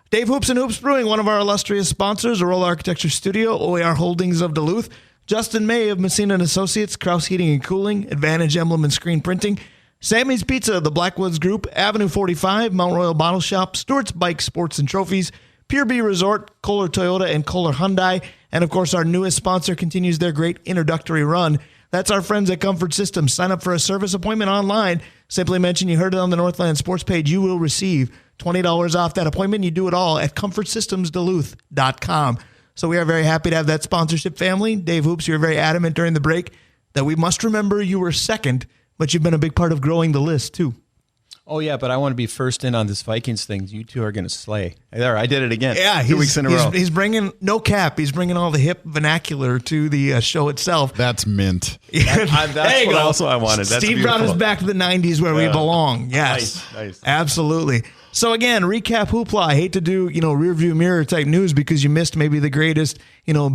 Dave Hoops and Hoops Brewing, one of our illustrious sponsors, Aurora Architecture Studio, OAR Holdings of Duluth, Justin May of Messina and Associates, Kraus Heating and Cooling, Advantage Emblem and Screen Printing, Sammy's Pizza, the Blackwoods Group, Avenue 45, Mount Royal Bottle Shop, Stewart's Bike Sports and Trophies, Pure B Resort, Kohler Toyota, and Kohler Hyundai. And, of course, our newest sponsor continues their great introductory run. That's our friends at Comfort Systems. Sign up for a service appointment online. Simply mention you heard it on the Northland Sports Page. You will receive $20 off that appointment. You do it all at ComfortSystemsDuluth.com. So we are very happy to have that sponsorship family. Dave Hoops, you were very adamant during the break that we must remember you were second, but you've been a big part of growing the list, too. Oh, yeah, but I want to be first in on this Vikings thing. You two are going to slay. There, I did it again. Yeah, 2 weeks in a row. He's bringing, no cap, he's bringing all the hip vernacular to the show itself. That's mint. That's what also I wanted. That's Steve brought us back to the 90s where we belong. Yes. Nice. Absolutely. So again, recap Hoopla. I hate to do, rear view mirror type news because you missed maybe the greatest,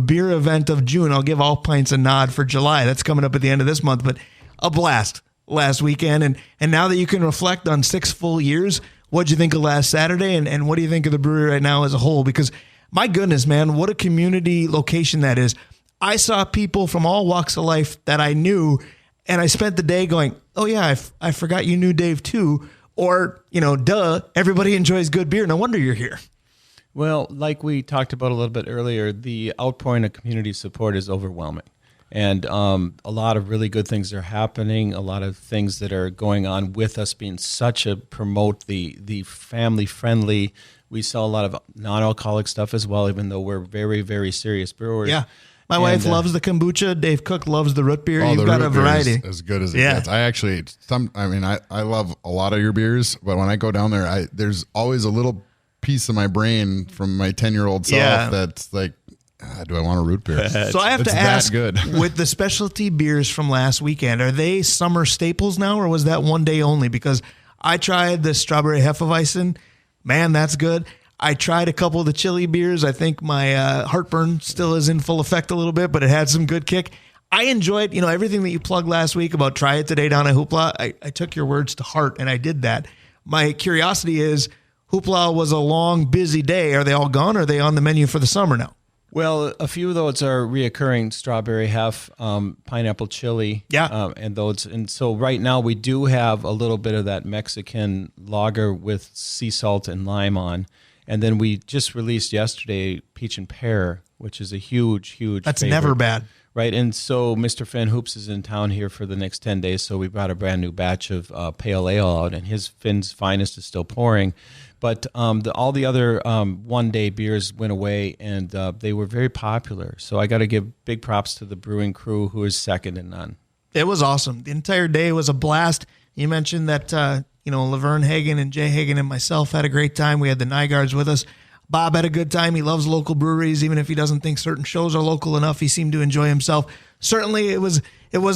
beer event of June. I'll give All Pints a nod for July. That's coming up at the end of this month, but a blast last weekend. And now that you can reflect on 6 full years, what'd you think of last Saturday? And what do you think of the brewery right now as a whole? Because my goodness, man, what a community location that is. I saw people from all walks of life that I knew, and I spent the day going, oh yeah, I forgot you knew Dave too. Or, duh, everybody enjoys good beer. No wonder you're here. Well, like we talked about a little bit earlier, the outpouring of community support is overwhelming. And a lot of really good things are happening, a lot of things that are going on with us being such a promote the family-friendly. We sell a lot of non-alcoholic stuff as well, even though we're very, very serious brewers. Yeah. My wife loves the kombucha. Dave Cook loves the root beer. You've got a variety. As good as it gets. I actually, I love a lot of your beers, but when I go down there, there's always a little piece of my brain from my 10-year-old self that's like, do I want a root beer? So I have to ask, with the specialty beers from last weekend, are they summer staples now, or was that one day only? Because I tried the strawberry Hefeweizen. Man, that's good. I tried a couple of the chili beers. I think my heartburn still is in full effect a little bit, but it had some good kick. I enjoyed, everything that you plugged last week about try it today down at Hoopla. I took your words to heart, and I did that. My curiosity is, Hoopla was a long, busy day. Are they all gone, or are they on the menu for the summer now? Well, a few of those are reoccurring: strawberry hef, pineapple chili, and so right now we do have a little bit of that Mexican lager with sea salt and lime on, and then we just released yesterday peach and pear, which is a huge That's favorite. never bad, right? And so Mr. Finn Hoops is in town here for the next 10 days, so we brought a brand new batch of pale ale out, and his Finn's Finest is still pouring. But all the other one-day beers went away, and they were very popular. So I got to give big props to the brewing crew, who is second to none. It was awesome. The entire day was a blast. You mentioned that Laverne Hagen and Jay Hagen and myself had a great time. We had the Nygaards with us. Bob had a good time. He loves local breweries, even if he doesn't think certain shows are local enough. He seemed to enjoy himself. Certainly, it was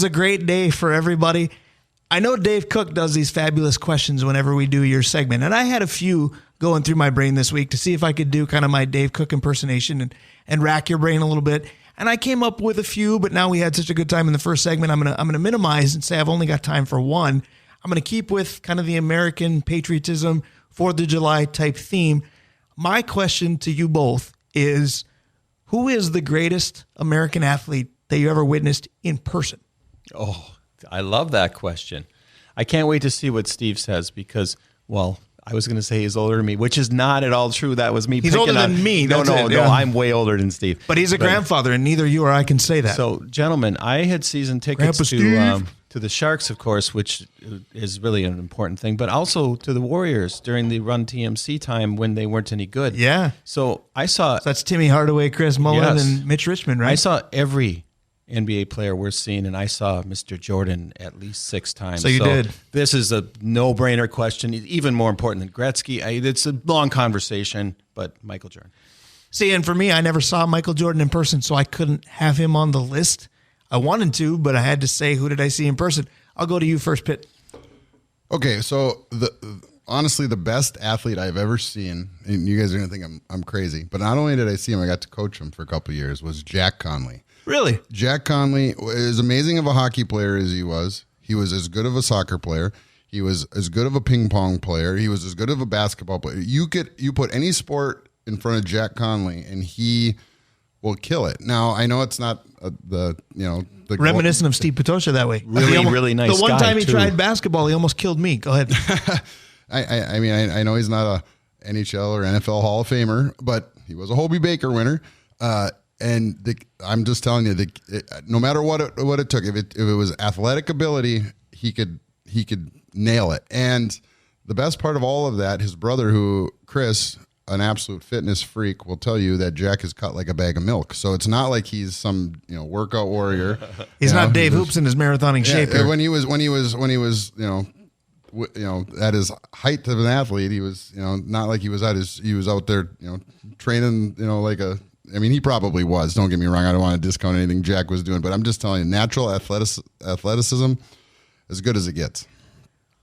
a great day for everybody. I know Dave Cook does these fabulous questions whenever we do your segment, and I had a few going through my brain this week to see if I could do kind of my Dave Cook impersonation and rack your brain a little bit. And I came up with a few, but now we had such a good time in the first segment, I'm gonna minimize and say I've only got time for one. I'm gonna keep with kind of the American patriotism, 4th of July type theme. My question to you both is, who is the greatest American athlete that you ever witnessed in person? Oh, I love that question. I can't wait to see what Steve says because, well, I was going to say he's older than me, which is not at all true. That was me. He's older than me. No, I'm way older than Steve. But he's a grandfather, and neither you or I can say that. So, gentlemen, I had season tickets to the Sharks, of course, which is really an important thing, but also to the Warriors during the Run TMC time when they weren't any good. Yeah. So I saw... So that's Timmy Hardaway, Chris Mullin, and Mitch Richmond, right? I saw every NBA player we're seeing, and I saw Mr. Jordan at least 6 times. So you did. This is a no-brainer question, even more important than Gretzky. It's a long conversation, but Michael Jordan. See, and for me, I never saw Michael Jordan in person, so I couldn't have him on the list. I wanted to, but I had to say, who did I see in person? I'll go to you first, Pitt. Okay, so honestly, the best athlete I've ever seen, and you guys are going to think I'm crazy, but not only did I see him, I got to coach him for a couple of years, was Jack Conley. Really? Jack Conley, as amazing of a hockey player as he was as good of a soccer player. He was as good of a ping pong player. He was as good of a basketball player. You put any sport in front of Jack Conley, and he will kill it. Now, I know it's not the reminiscent of Steve Potosha that way. Really nice. The one guy, time he too. tried basketball, he almost killed me. Go ahead. I mean, I know he's not a NHL or NFL Hall of Famer, but he was a Hobie Baker winner. I'm just telling you, no matter what it took, if it was athletic ability, he could nail it. And the best part of all of that, his brother, Chris, an absolute fitness freak, will tell you that Jack is cut like a bag of milk. So it's not like he's some workout warrior. He's not Dave Hoops in his marathoning shape. Here. When he was at his height of an athlete, he was not like he was out there training he probably was. Don't get me wrong. I don't want to discount anything Jack was doing, but I'm just telling you, natural athleticism, as good as it gets.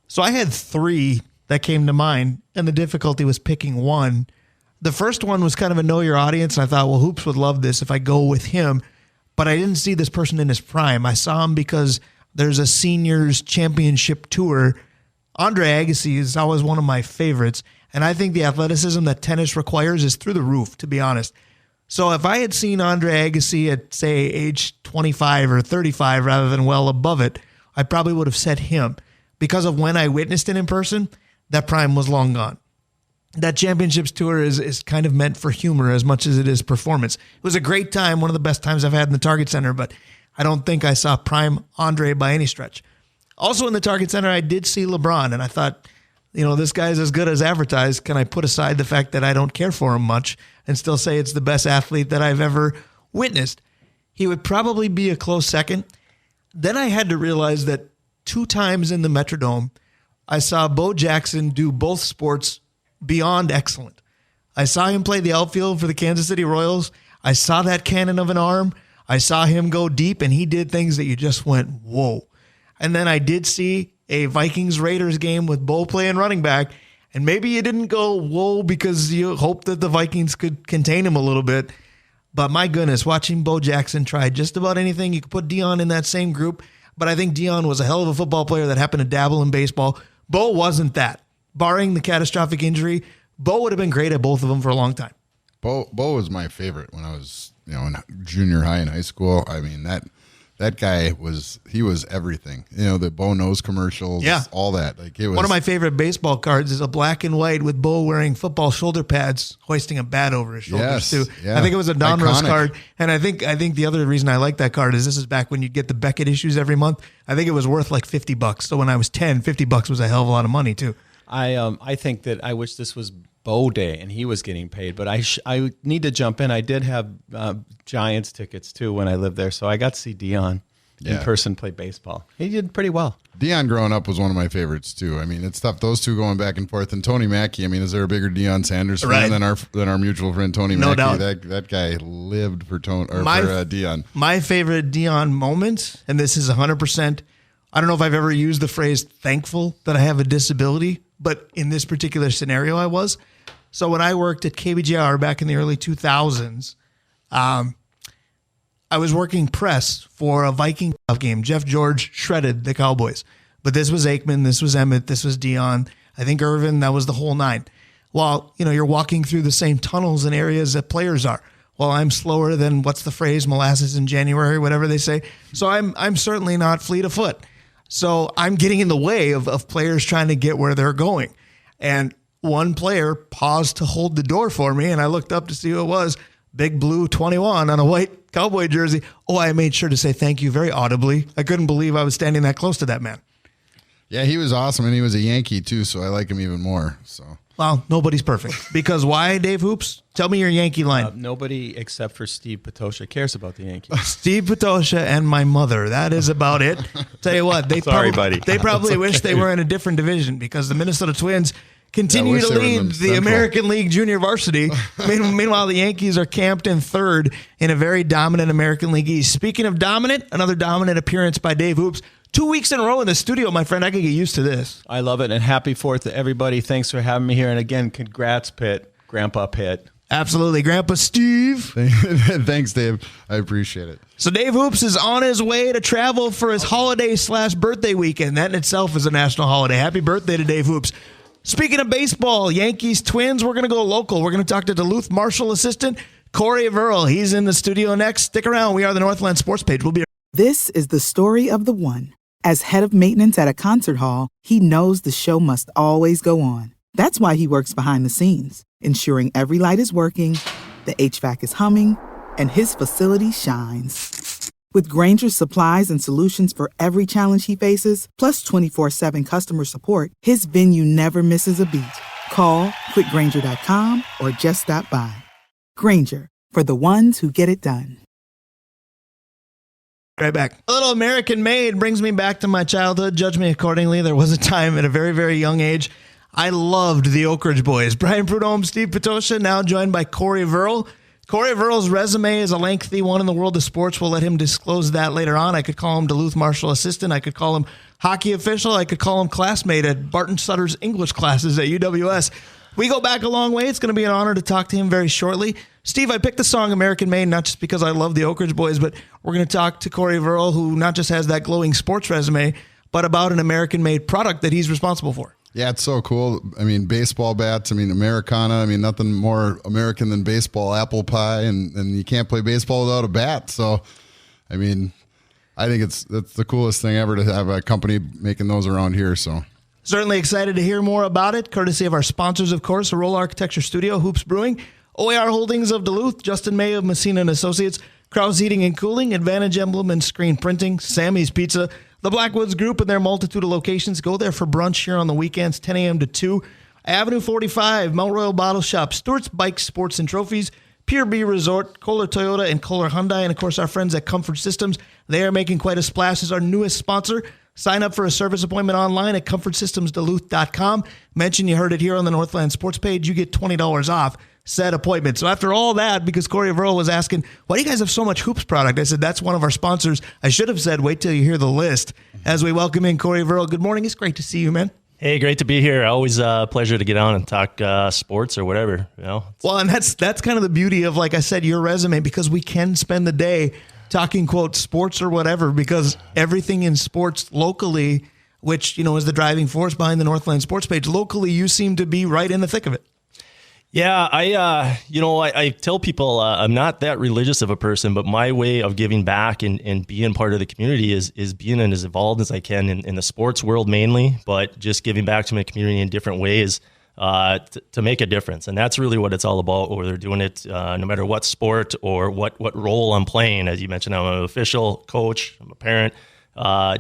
So I had 3 that came to mind, and the difficulty was picking one. The first one was kind of a know your audience, and I thought, well, Hoops would love this if I go with him, but I didn't see this person in his prime. I saw him because there's a seniors championship tour. Andre Agassi is always one of my favorites, and I think the athleticism that tennis requires is through the roof, to be honest. So if I had seen Andre Agassi at, say, age 25 or 35 rather than well above it, I probably would have said him. Because of when I witnessed it in person, that prime was long gone. That championships tour is kind of meant for humor as much as it is performance. It was a great time, one of the best times I've had in the Target Center, but I don't think I saw prime Andre by any stretch. Also in the Target Center, I did see LeBron, and I thought, this guy's as good as advertised. Can I put aside the fact that I don't care for him much and still say it's the best athlete that I've ever witnessed? He would probably be a close second. Then I had to realize that 2 times in the Metrodome, I saw Bo Jackson do both sports beyond excellent. I saw him play the outfield for the Kansas City Royals. I saw that cannon of an arm. I saw him go deep, and he did things that you just went, whoa. And then I did see a Vikings-Raiders game with Bo playing running back, and maybe you didn't go, whoa, because you hoped that the Vikings could contain him a little bit. But my goodness, watching Bo Jackson try just about anything. You could put Deion in that same group, but I think Deion was a hell of a football player that happened to dabble in baseball. Bo wasn't that. Barring the catastrophic injury, Bo would have been great at both of them for a long time. Bo was my favorite when I was in junior high and high school. I mean, that guy was everything. The Bo Knows commercials, all that. It was one of my favorite baseball cards is a black and white with Bo wearing football shoulder pads, hoisting a bat over his shoulders too. Yeah. I think it was a Donruss card, and I think the other reason I like that card is this is back when you get the Beckett issues every month. I think it was worth like $50. So when I was 10, $50 was a hell of a lot of money too. I think that I wish this was Bo Day and he was getting paid, but I need to jump in. I did have Giants tickets too when I lived there, so I got to see Deion in person play baseball. He did pretty well. Deion growing up was one of my favorites too. I mean, it's tough, those two going back and forth. And Tony Mackey, I mean, is there a bigger Deion Sanders fan than our mutual friend Tony Mackey? No doubt. That guy lived for Deion. My favorite Deion moment, and this is 100%, I don't know if I've ever used the phrase thankful that I have a disability, but in this particular scenario I was. So when I worked at KBJR back in the early 2000s, I was working press for a Viking game. Jeff George shredded the Cowboys. But this was Aikman, this was Emmett, this was Deion, I think Irvin, that was the whole nine. Well, you're walking through the same tunnels and areas that players are. Well, I'm slower than, what's the phrase, molasses in January, whatever they say. So I'm certainly not fleet of foot. So I'm getting in the way of players trying to get where they're going. And one player paused to hold the door for me, and I looked up to see who it was. Big blue 21 on a white Cowboy jersey. Oh, I made sure to say thank you very audibly. I couldn't believe I was standing that close to that man. Yeah, he was awesome, and he was a Yankee too, so I like him even more. So, well, nobody's perfect. Because why, Dave Hoops? Tell me your Yankee line. Nobody except for Steve Patosha cares about the Yankees. Steve Patosha and my mother. That is about it. Tell you what, they probably wish they were in a different division, because the Minnesota Twins continue to lead the American League Junior Varsity. Meanwhile, the Yankees are camped in third in a very dominant American League East. Speaking of dominant, another dominant appearance by Dave Hoops. 2 weeks in a row in the studio, my friend. I can get used to this. I love it, and happy 4th to everybody. Thanks for having me here. And again, congrats, Pitt, Grandpa Pitt. Absolutely. Grandpa Steve. Thanks, Dave. I appreciate it. So Dave Hoops is on his way to travel for his holiday/birthday weekend. That in itself is a national holiday. Happy birthday to Dave Hoops. Speaking of baseball, Yankees, Twins, we're going to go local. We're going to talk to Duluth Marshall assistant Corey Verhel. He's in the studio next. Stick around. We are the Northland Sports Page. We'll be. This is the story of the one. As head of maintenance at a concert hall, he knows the show must always go on. That's why he works behind the scenes, ensuring every light is working, the HVAC is humming, and his facility shines. With Grainger's supplies and solutions for every challenge he faces, plus 24/7 customer support, his venue never misses a beat. Call quickgrainger.com or just stop by. Grainger, for the ones who get it done. Right back. A little American Made brings me back to my childhood. Judge me accordingly. There was a time at a very, very young age I loved the Oak Ridge Boys. Brian Prudhomme, Steve Patosha, now joined by Corey Verhel. Corey Verhel's resume is a lengthy one in the world of sports. We'll let him disclose that later on. I could call him Duluth Marshall assistant. I could call him hockey official. I could call him classmate at Barton Sutter's English classes at UWS. We go back a long way. It's going to be an honor to talk to him very shortly. Steve, I picked the song American Made not just because I love the Oak Ridge Boys, but we're going to talk to Corey Verhel, who not just has that glowing sports resume, but about an American-made product that he's responsible for. Yeah, it's so cool. I mean, baseball bats, I mean, Americana, I mean, nothing more American than baseball, apple pie, and you can't play baseball without a bat. So, I mean, I think that's the coolest thing ever to have a company making those around here. So, certainly excited to hear more about it, courtesy of our sponsors, of course, Roll Architecture Studio, Hoops Brewing, OAR Holdings of Duluth, Justin May of Messina & Associates, Krause Heating and Cooling, Advantage Emblem and Screen Printing, Sammy's Pizza, the Blackwoods Group and their multitude of locations. Go there for brunch here on the weekends, 10 a.m. to 2. Avenue 45, Mount Royal Bottle Shop, Stewart's Bikes, Sports and Trophies, Pier B Resort, Kohler Toyota and Kohler Hyundai, and of course our friends at Comfort Systems. They are making quite a splash as our newest sponsor. Sign up for a service appointment online at comfortsystemsduluth.com. Mention you heard it here on the Northland Sports Page. You get $20 off said appointment. So after all that, because Corey Verhel was asking, why do you guys have so much hoops product? I said, that's one of our sponsors. I should have said, wait till you hear the list as we welcome in Corey Verhel. Good morning. It's great to see you, man. Hey, great to be here. Always a pleasure to get on and talk sports or whatever. You know. Well, and that's kind of the beauty of, like I said, your resume, because we can spend the day talking, quote, sports or whatever, because everything in sports locally, which, you know, is the driving force behind the Northland Sports Page, locally, you seem to be right in the thick of it. Yeah, I tell people I'm not that religious of a person, but my way of giving back and being part of the community is being as involved as I can in the sports world mainly, but just giving back to my community in different ways to make a difference. And that's really what it's all about, whether they're doing it no matter what sport or what role I'm playing. As you mentioned, I'm an official, coach, I'm a parent.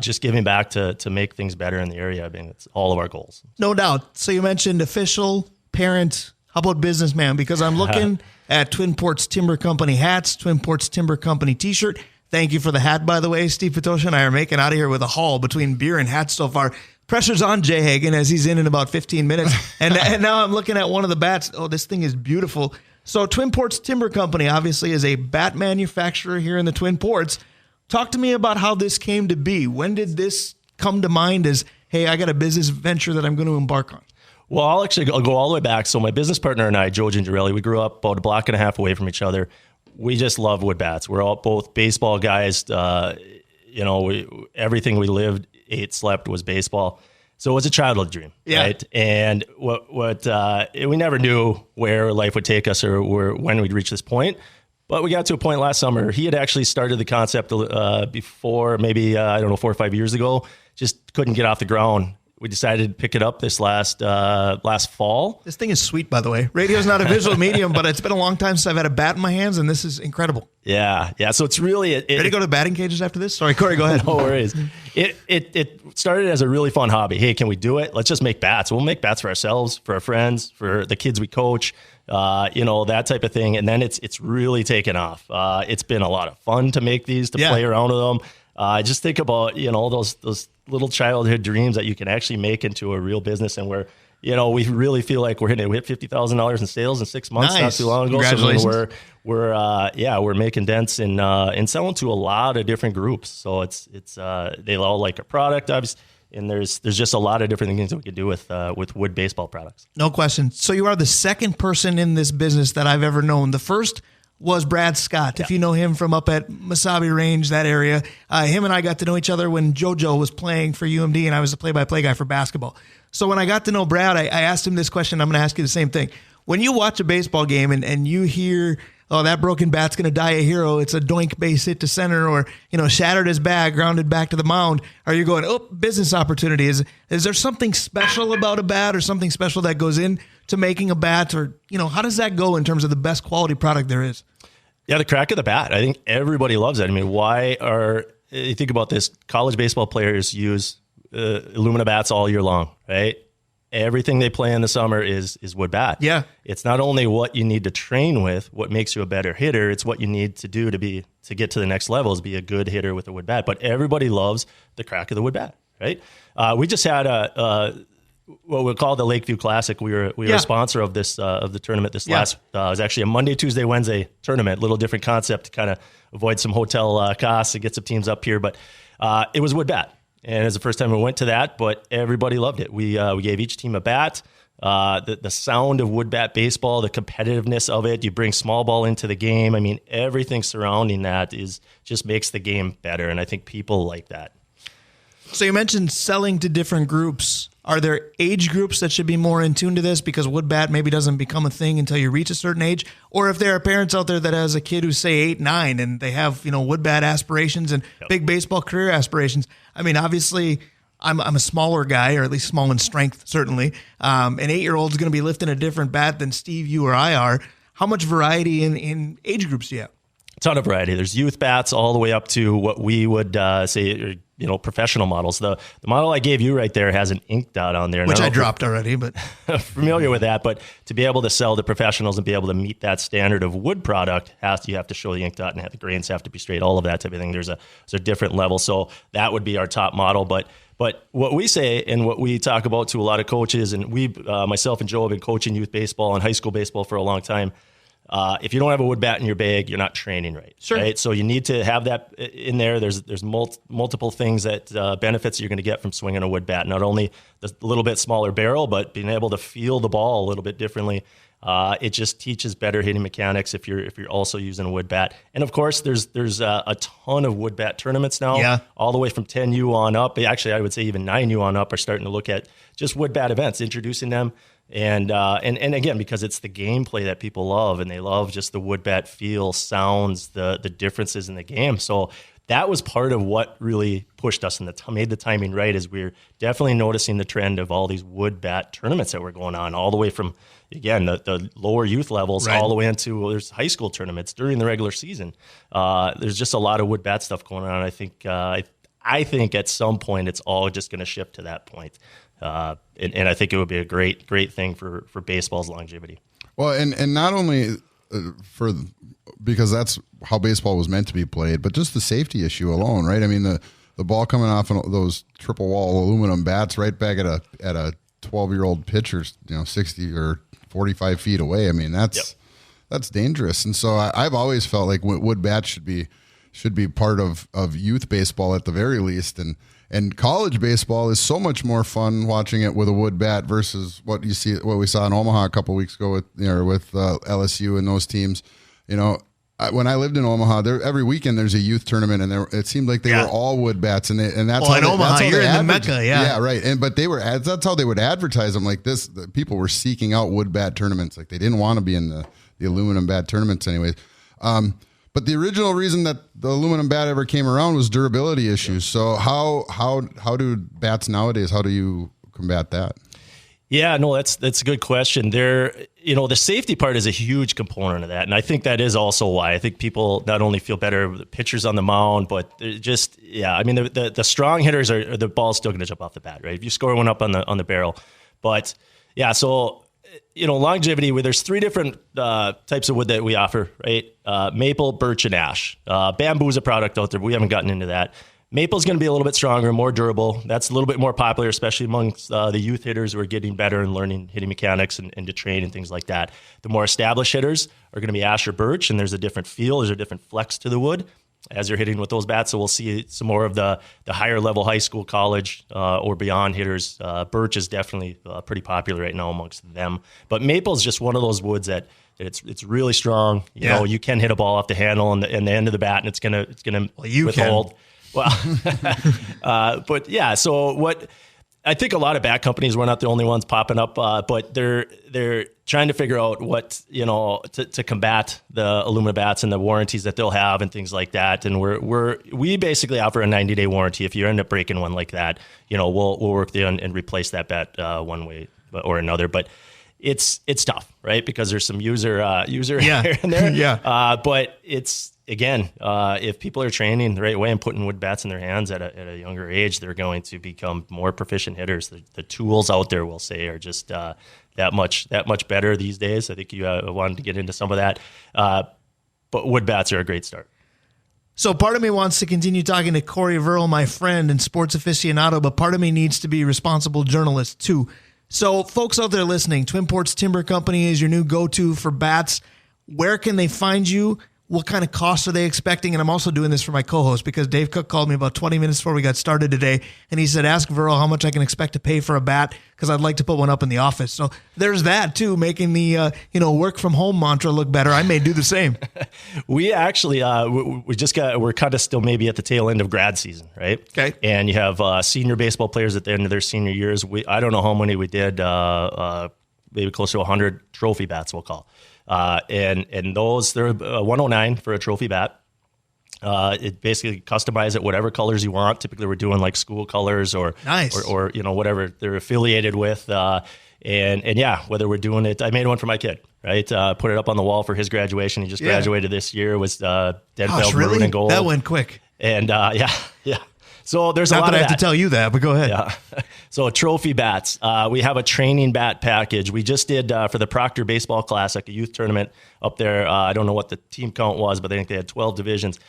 Just giving back to make things better in the area. I mean, it's all of our goals. No doubt. So you mentioned official, parent. How about businessman? Because I'm looking at Twin Ports Timber Company hats, Twin Ports Timber Company t-shirt. Thank you for the hat, by the way. Steve Patosha and I are making out of here with a haul between beer and hats so far. Pressure's on Jay Hagan as he's in about 15 minutes. And now I'm looking at one of the bats. Oh, this thing is beautiful. So Twin Ports Timber Company obviously is a bat manufacturer here in the Twin Ports. Talk to me about how this came to be. When did this come to mind as, hey, I got a business venture that I'm going to embark on? Well, I'll go all the way back. So my business partner and I, Joe Gingerelli, we grew up about a block and a half away from each other. We just love wood bats. We're all both baseball guys. Everything we lived, ate, slept was baseball. So it was a childhood dream, right? And we never knew where life would take us or when we'd reach this point. But we got to a point last summer. He had actually started the concept before, maybe, 4 or 5 years ago. just couldn't get off the ground. We decided to pick it up this last fall. This thing is sweet, by the way. Radio's not a visual medium, but it's been a long time since I've had a bat in my hands, and this is incredible. Yeah. So it's really ready to go to batting cages after this? Sorry, Corey, go ahead. No worries. It started as a really fun hobby. Hey, can we do it? Let's just make bats. We'll make bats for ourselves, for our friends, for the kids we coach, that type of thing. And then it's really taken off. It's been a lot of fun to make these, to play around with them. Just think about, those little childhood dreams that you can actually make into a real business, and where, we really feel like we hit $50,000 in sales in 6 months, nice. not too long ago. Congratulations. So we're making dents in selling to a lot of different groups. So it's they all like our product, obviously. And there's just a lot of different things that we could do with wood baseball products. No question. So you are the second person in this business that I've ever known. The first was Brad Scott. If you know him from up at Mesabi Range, that area. Him and I got to know each other when JoJo was playing for UMD, and I was the play-by-play guy for basketball. So when I got to know Brad, I asked him this question. I'm going to ask you the same thing. When you watch a baseball game and you hear, oh, that broken bat's going to die a hero, it's a doink base hit to center, or, shattered his bag, grounded back to the mound, are you going, oh, business opportunity? Is there something special about a bat, or something special that goes into making a bat? Or, how does that go in terms of the best quality product there is? Yeah, the crack of the bat. I think everybody loves it. I mean, you think about this, college baseball players use aluminum bats all year long, right? Everything they play in the summer is wood bat. Yeah. It's not only what you need to train with, what makes you a better hitter, it's what you need to do to get to the next level, is be a good hitter with a wood bat. But everybody loves the crack of the wood bat, right? We just had what we call the Lakeview Classic. We were a sponsor of this of the tournament this last. It was actually a Monday, Tuesday, Wednesday tournament. Little different concept to kind of avoid some hotel costs and get some teams up here. But it was wood bat, and it was the first time we went to that. But everybody loved it. We gave each team a bat. The sound of wood bat baseball, the competitiveness of it. You bring small ball into the game. I mean, everything surrounding that just makes the game better, and I think people like that. So you mentioned selling to different groups. Are there age groups that should be more in tune to this, because wood bat maybe doesn't become a thing until you reach a certain age? Or if there are parents out there that has a kid who's, say, 8, 9, and they have, wood bat aspirations and big baseball career aspirations. I mean, obviously, I'm a smaller guy, or at least small in strength, certainly. An 8-year-old is going to be lifting a different bat than Steve, you, or I are. How much variety in age groups do you have? A ton of variety. There's youth bats all the way up to what we would say, professional models. The model I gave you right there has an ink dot on there. Which I dropped already, but familiar with that. But to be able to sell to professionals and be able to meet that standard of wood product, you have to show the ink dot, and the grains have to be straight, all of that type of thing. There's a different level. So that would be our top model. But what we say, and what we talk about to a lot of coaches, and we, myself and Joe, have been coaching youth baseball and high school baseball for a long time. If you don't have a wood bat in your bag, you're not training right. Sure. Right? So you need to have that in there. There's multiple things that benefits you're going to get from swinging a wood bat. Not only the little bit smaller barrel, but being able to feel the ball a little bit differently. It just teaches better hitting mechanics if you're also using a wood bat. And of course, there's a ton of wood bat tournaments now, all the way from 10U on up. Actually, I would say even 9U on up are starting to look at just wood bat events, introducing them. And again, because it's the gameplay that people love, and they love just the wood bat feel, sounds, the differences in the game. So that was part of what really pushed us and made the timing right, is we're definitely noticing the trend of all these wood bat tournaments that were going on, all the way from, again, the lower youth levels, all the way into, there's high school tournaments during the regular season. There's just a lot of wood bat stuff going on. I think at some point it's all just going to shift to that point. And I think it would be a great thing for baseball's longevity. Well, and not only because that's how baseball was meant to be played, but just the safety issue alone, right? I mean, the ball coming off of those triple wall aluminum bats right back at a 12-year-old pitcher, 60 or 45 feet away. I mean, that's dangerous. And so I've always felt like wood bats should be part of youth baseball at the very least. And college baseball is so much more fun watching it with a wood bat versus what we saw in Omaha a couple of weeks ago with LSU and those teams. When I lived in Omaha, every weekend there's a youth tournament, and it seemed like they were all wood bats, and that's in Omaha, you're in the Mecca, right. But that's how they would advertise them like this. The people were seeking out wood bat tournaments, like they didn't want to be in the aluminum bat tournaments anyways. But the original reason that the aluminum bat ever came around was durability issues. So how do bats nowadays, how do you combat that? Yeah, no, that's a good question. The safety part is a huge component of that. And I think that is also why I think people not only feel better with the pitchers on the mound, but just, I mean, the strong hitters the ball's still going to jump off the bat, right? If you score one up on the barrel. But yeah, so, longevity, where there's 3 different types of wood that we offer, right? Maple, birch, and ash. Bamboo is a product out there, but we haven't gotten into that. Maple is going to be a little bit stronger, more durable. That's a little bit more popular, especially amongst the youth hitters who are getting better and learning hitting mechanics and to train and things like that. The more established hitters are going to be ash or birch, and there's a different feel, there's a different flex to the wood as you're hitting with those bats. So we'll see some more of the higher level high school, college, or beyond hitters. Birch is definitely pretty popular right now amongst them. But maple is just one of those woods that it's really strong. You know, you can hit a ball off the handle and the end of the bat, and it's gonna withhold. Can. Well, but yeah, so what I think a lot of bat companies, we're not the only ones popping up, but they're trying to figure out what, to combat the aluminum bats and the warranties that they'll have and things like that. And we basically offer a 90-day warranty. If you end up breaking one like that, we'll work with you and replace that bat one way or another. But it's tough, right? Because there's some user here and there. But it's, again, if people are training the right way and putting wood bats in their hands at a younger age, they're going to become more proficient hitters. The tools out there, we'll say, are just that much better these days. I think you wanted to get into some of that. But wood bats are a great start. So part of me wants to continue talking to Corey Verhel, my friend and sports aficionado, but part of me needs to be a responsible journalist too. So folks out there listening, Twin Ports Timber Company is your new go-to for bats. Where can they find you? What kind of costs are they expecting? And I'm also doing this for my co-host because Dave Cook called me about 20 minutes before we got started today. And he said, ask Verhel how much I can expect to pay for a bat because I'd like to put one up in the office. So there's that too, making the, work from home mantra look better. I may do the same. We actually, we're kind of still maybe at the tail end of grad season, right? Okay. And you have senior baseball players at the end of their senior years. I don't know how many we did, maybe close to 100 trophy bats, we'll call. And those, they're 109 for a trophy bat. It basically customize it whatever colors you want. Typically we're doing like school colors or whatever they're affiliated with. And yeah, whether we're doing it, I made one for my kid, right? Put it up on the wall for his graduation. He just graduated this year, was Denfeld maroon and gold. That went quick. And yeah. So there's Not a lot that of I have to tell you that, but go ahead. Yeah. So trophy bats. We have a training bat package. We just did for the Proctor Baseball Classic, a youth tournament up there. I don't know what the team count was, but I think they had 12 divisions.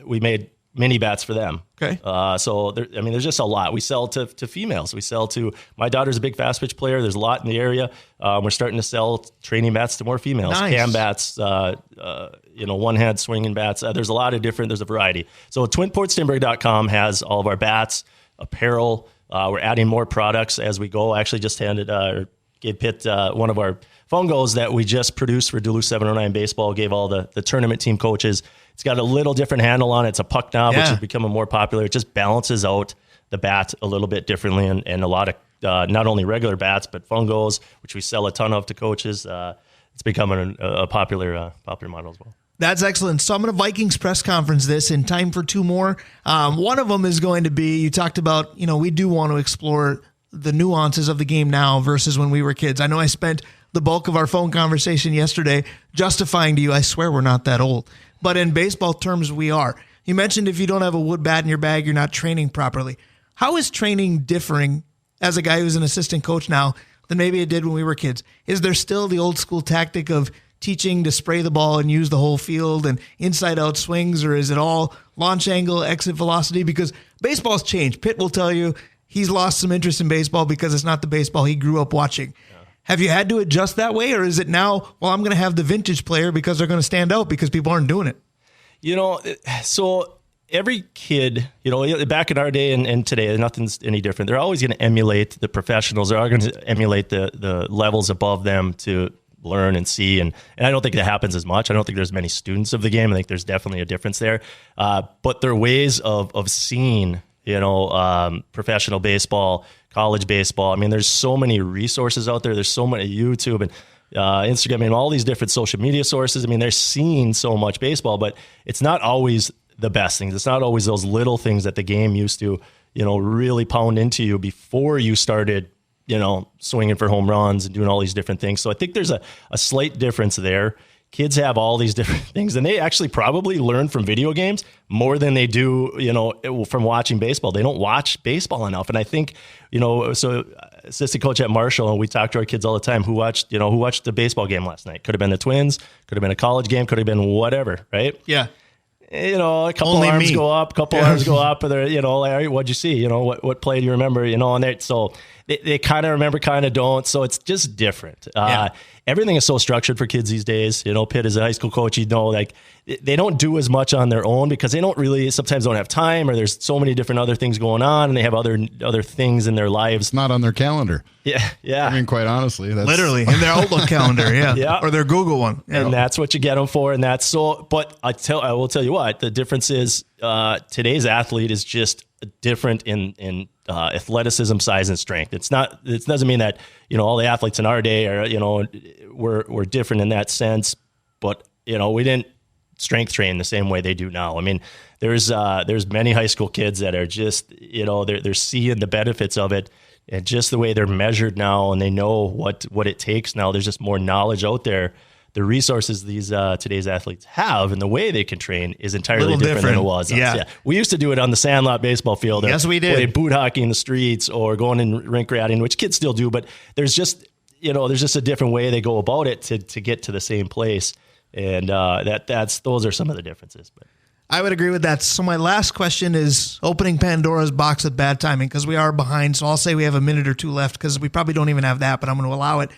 We made mini bats for them. Okay. So there's just a lot. We sell to females. We sell to, my daughter's a big fast pitch player. There's a lot in the area. We're starting to sell training bats to more females. Nice. Cam bats, one hand swinging bats. There's a variety. So twinportstimber.com has all of our bats, apparel. We're adding more products as we go. I actually just gave Pitt one of our fungos that we just produced for Duluth 709 baseball, gave all the tournament team coaches. It's got a little different handle on it. It's a puck knob, which is becoming more popular. It just balances out the bat a little bit differently, and a lot of not only regular bats, but fungos, which we sell a ton of to coaches. It's becoming a popular model as well. That's excellent. So I'm going to Vikings press conference this in time for 2 more. One of them is going to be, you talked about, we do want to explore the nuances of the game now versus when we were kids. I know I spent the bulk of our phone conversation yesterday justifying to you, I swear we're not that old. But in baseball terms, we are. You mentioned if you don't have a wood bat in your bag, you're not training properly. How is training differing as a guy who's an assistant coach now than maybe it did when we were kids? Is there still the old school tactic of teaching to spray the ball and use the whole field and inside out swings, or is it all launch angle, exit velocity? Because baseball's changed. Pitt will tell you he's lost some interest in baseball because it's not the baseball he grew up watching. Have you had to adjust that way, or is it now, well, I'm going to have the vintage player because they're going to stand out because people aren't doing it? So every kid, back in our day and today, nothing's any different. They're always going to emulate the professionals. They're always going to emulate the levels above them to learn and see. And I don't think that happens as much. I don't think there's many students of the game. I think there's definitely a difference there. But there are ways of seeing, professional baseball, college baseball. I mean, there's so many resources out there. There's so many YouTube, and Instagram, and all these different social media sources. I mean, they're seeing so much baseball, but it's not always the best things. It's not always those little things that the game used to, really pound into you before you started, swinging for home runs and doing all these different things. So I think there's a slight difference there. Kids have all these different things, and they actually probably learn from video games more than they do, from watching baseball. They don't watch baseball enough. And I think, so assistant coach at Marshall, and we talk to our kids all the time who watched the baseball game last night. Could have been the Twins, could have been a college game, could have been whatever, right? Yeah. A couple Only arms me. go up, arms go up, and they're, Larry, what'd you see? What play do you remember? And so they kind of remember, kind of don't. So it's just different. Everything is so structured for kids these days. Pitt is a high school coach, like they don't do as much on their own because they sometimes don't have time, or there's so many different other things going on, and they have other things in their lives. It's not on their calendar. Yeah. I mean, quite honestly, that's Literally in their Outlook calendar, Yeah. or their Google one, and that's what you get them for, and that's so. But I will tell you what the difference is. Today's athlete is just different in athleticism, size, and strength. It doesn't mean that all the athletes in our day are were different in that sense, but we didn't strength train the same way they do now. I mean, there's many high school kids that are just they're seeing the benefits of it. And just the way they're measured now, and they know what it takes now. There's just more knowledge out there. The resources these today's athletes have and the way they can train is entirely different than it was. Yeah. We used to do it on the sandlot baseball field. Yes, we did. Play boot hockey in the streets or going in rink ratting, which kids still do. But there's just a different way they go about it to get to the same place. And those are some of the differences. But I would agree with that. So my last question is opening Pandora's box at bad timing, because we are behind. So I'll say we have a minute or two left, because we probably don't even have that, but I'm going to allow it.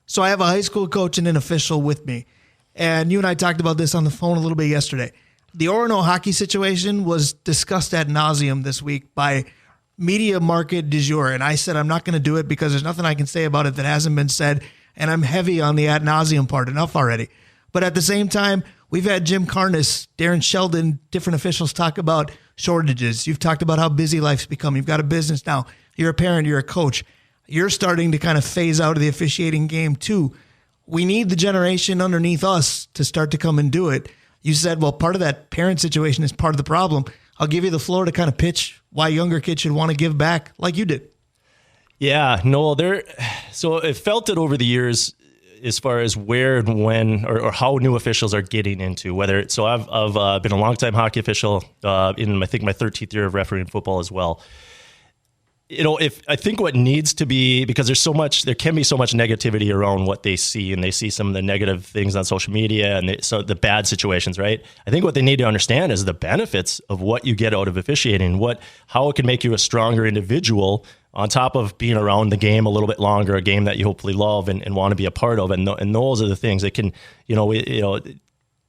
So I have a high school coach and an official with me. And you and I talked about this on the phone a little bit yesterday. The Orono hockey situation was discussed ad nauseum this week by media market du jour. And I said, I'm not going to do it because there's nothing I can say about it that hasn't been said. And I'm heavy on the ad nauseum part, enough already. But at the same time, we've had Jim Karnas, Darren Sheldon, different officials talk about shortages. You've talked about how busy life's become. You've got a business now. You're a parent. You're a coach. You're starting to kind of phase out of the officiating game too. We need the generation underneath us to start to come and do it. You said, well, part of that parent situation is part of the problem. I'll give you the floor to kind of pitch why younger kids should want to give back like you did. Yeah, no, so it felt it over the years as far as where and when or how new officials are getting into whether. So I've been a longtime hockey official in I think my 13th year of refereeing football as well. If I think what needs to be, because there can be so much negativity around what they see, and they see some of the negative things on social media and so the bad situations, right? I think what they need to understand is the benefits of what you get out of officiating, how it can make you a stronger individual on top of being around the game a little bit longer, a game that you hopefully love and want to be a part of. And those are the things that can,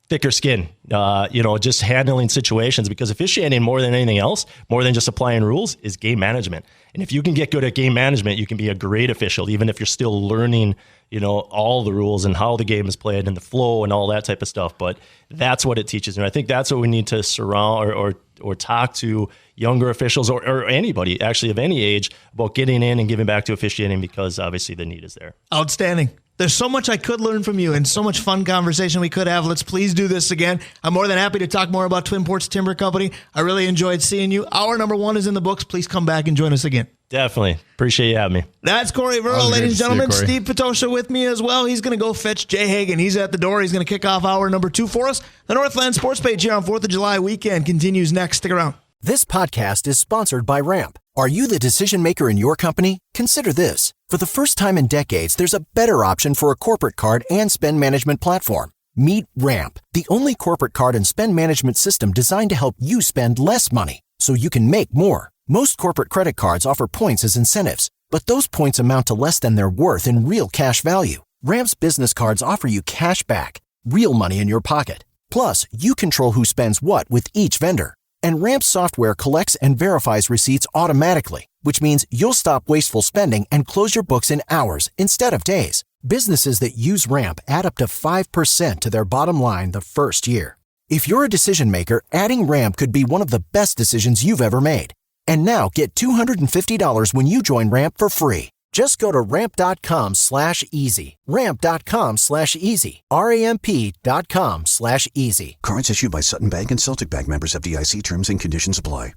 thicker skin, just handling situations, because officiating more than anything else, more than just applying rules, is game management. And if you can get good at game management, you can be a great official, even if you're still learning, all the rules and how the game is played and the flow and all that type of stuff. But that's what it teaches. And I think that's what we need to surround or talk to younger officials or anybody actually of any age about getting in and giving back to officiating, because obviously the need is there. Outstanding. There's so much I could learn from you and so much fun conversation we could have. Let's please do this again. I'm more than happy to talk more about Twin Ports Timber Company. I really enjoyed seeing you. Hour number 1 is in the books. Please come back and join us again. Definitely. Appreciate you having me. That's Corey Verhel, ladies and gentlemen. Steve Patosha with me as well. He's going to go fetch Jay Hagan. He's at the door. He's going to kick off hour number 2 for us. The Northland Sports Page here on 4th of July weekend continues next. Stick around. This podcast is sponsored by Ramp. Are you the decision maker in your company? Consider this. For the first time in decades, there's a better option for a corporate card and spend management platform. Meet Ramp, the only corporate card and spend management system designed to help you spend less money so you can make more. Most corporate credit cards offer points as incentives, but those points amount to less than their worth in real cash value. Ramp's business cards offer you cash back, real money in your pocket. Plus, you control who spends what with each vendor. And Ramp software collects and verifies receipts automatically, which means you'll stop wasteful spending and close your books in hours instead of days. Businesses that use Ramp add up to 5% to their bottom line the first year. If you're a decision maker, adding Ramp could be one of the best decisions you've ever made. And now get $250 when you join Ramp for free. Just go to ramp.com/easy. Ramp.com/easy. RAMP.com/easy. Cards issued by Sutton Bank and Celtic Bank, members of FDIC. Terms and conditions apply.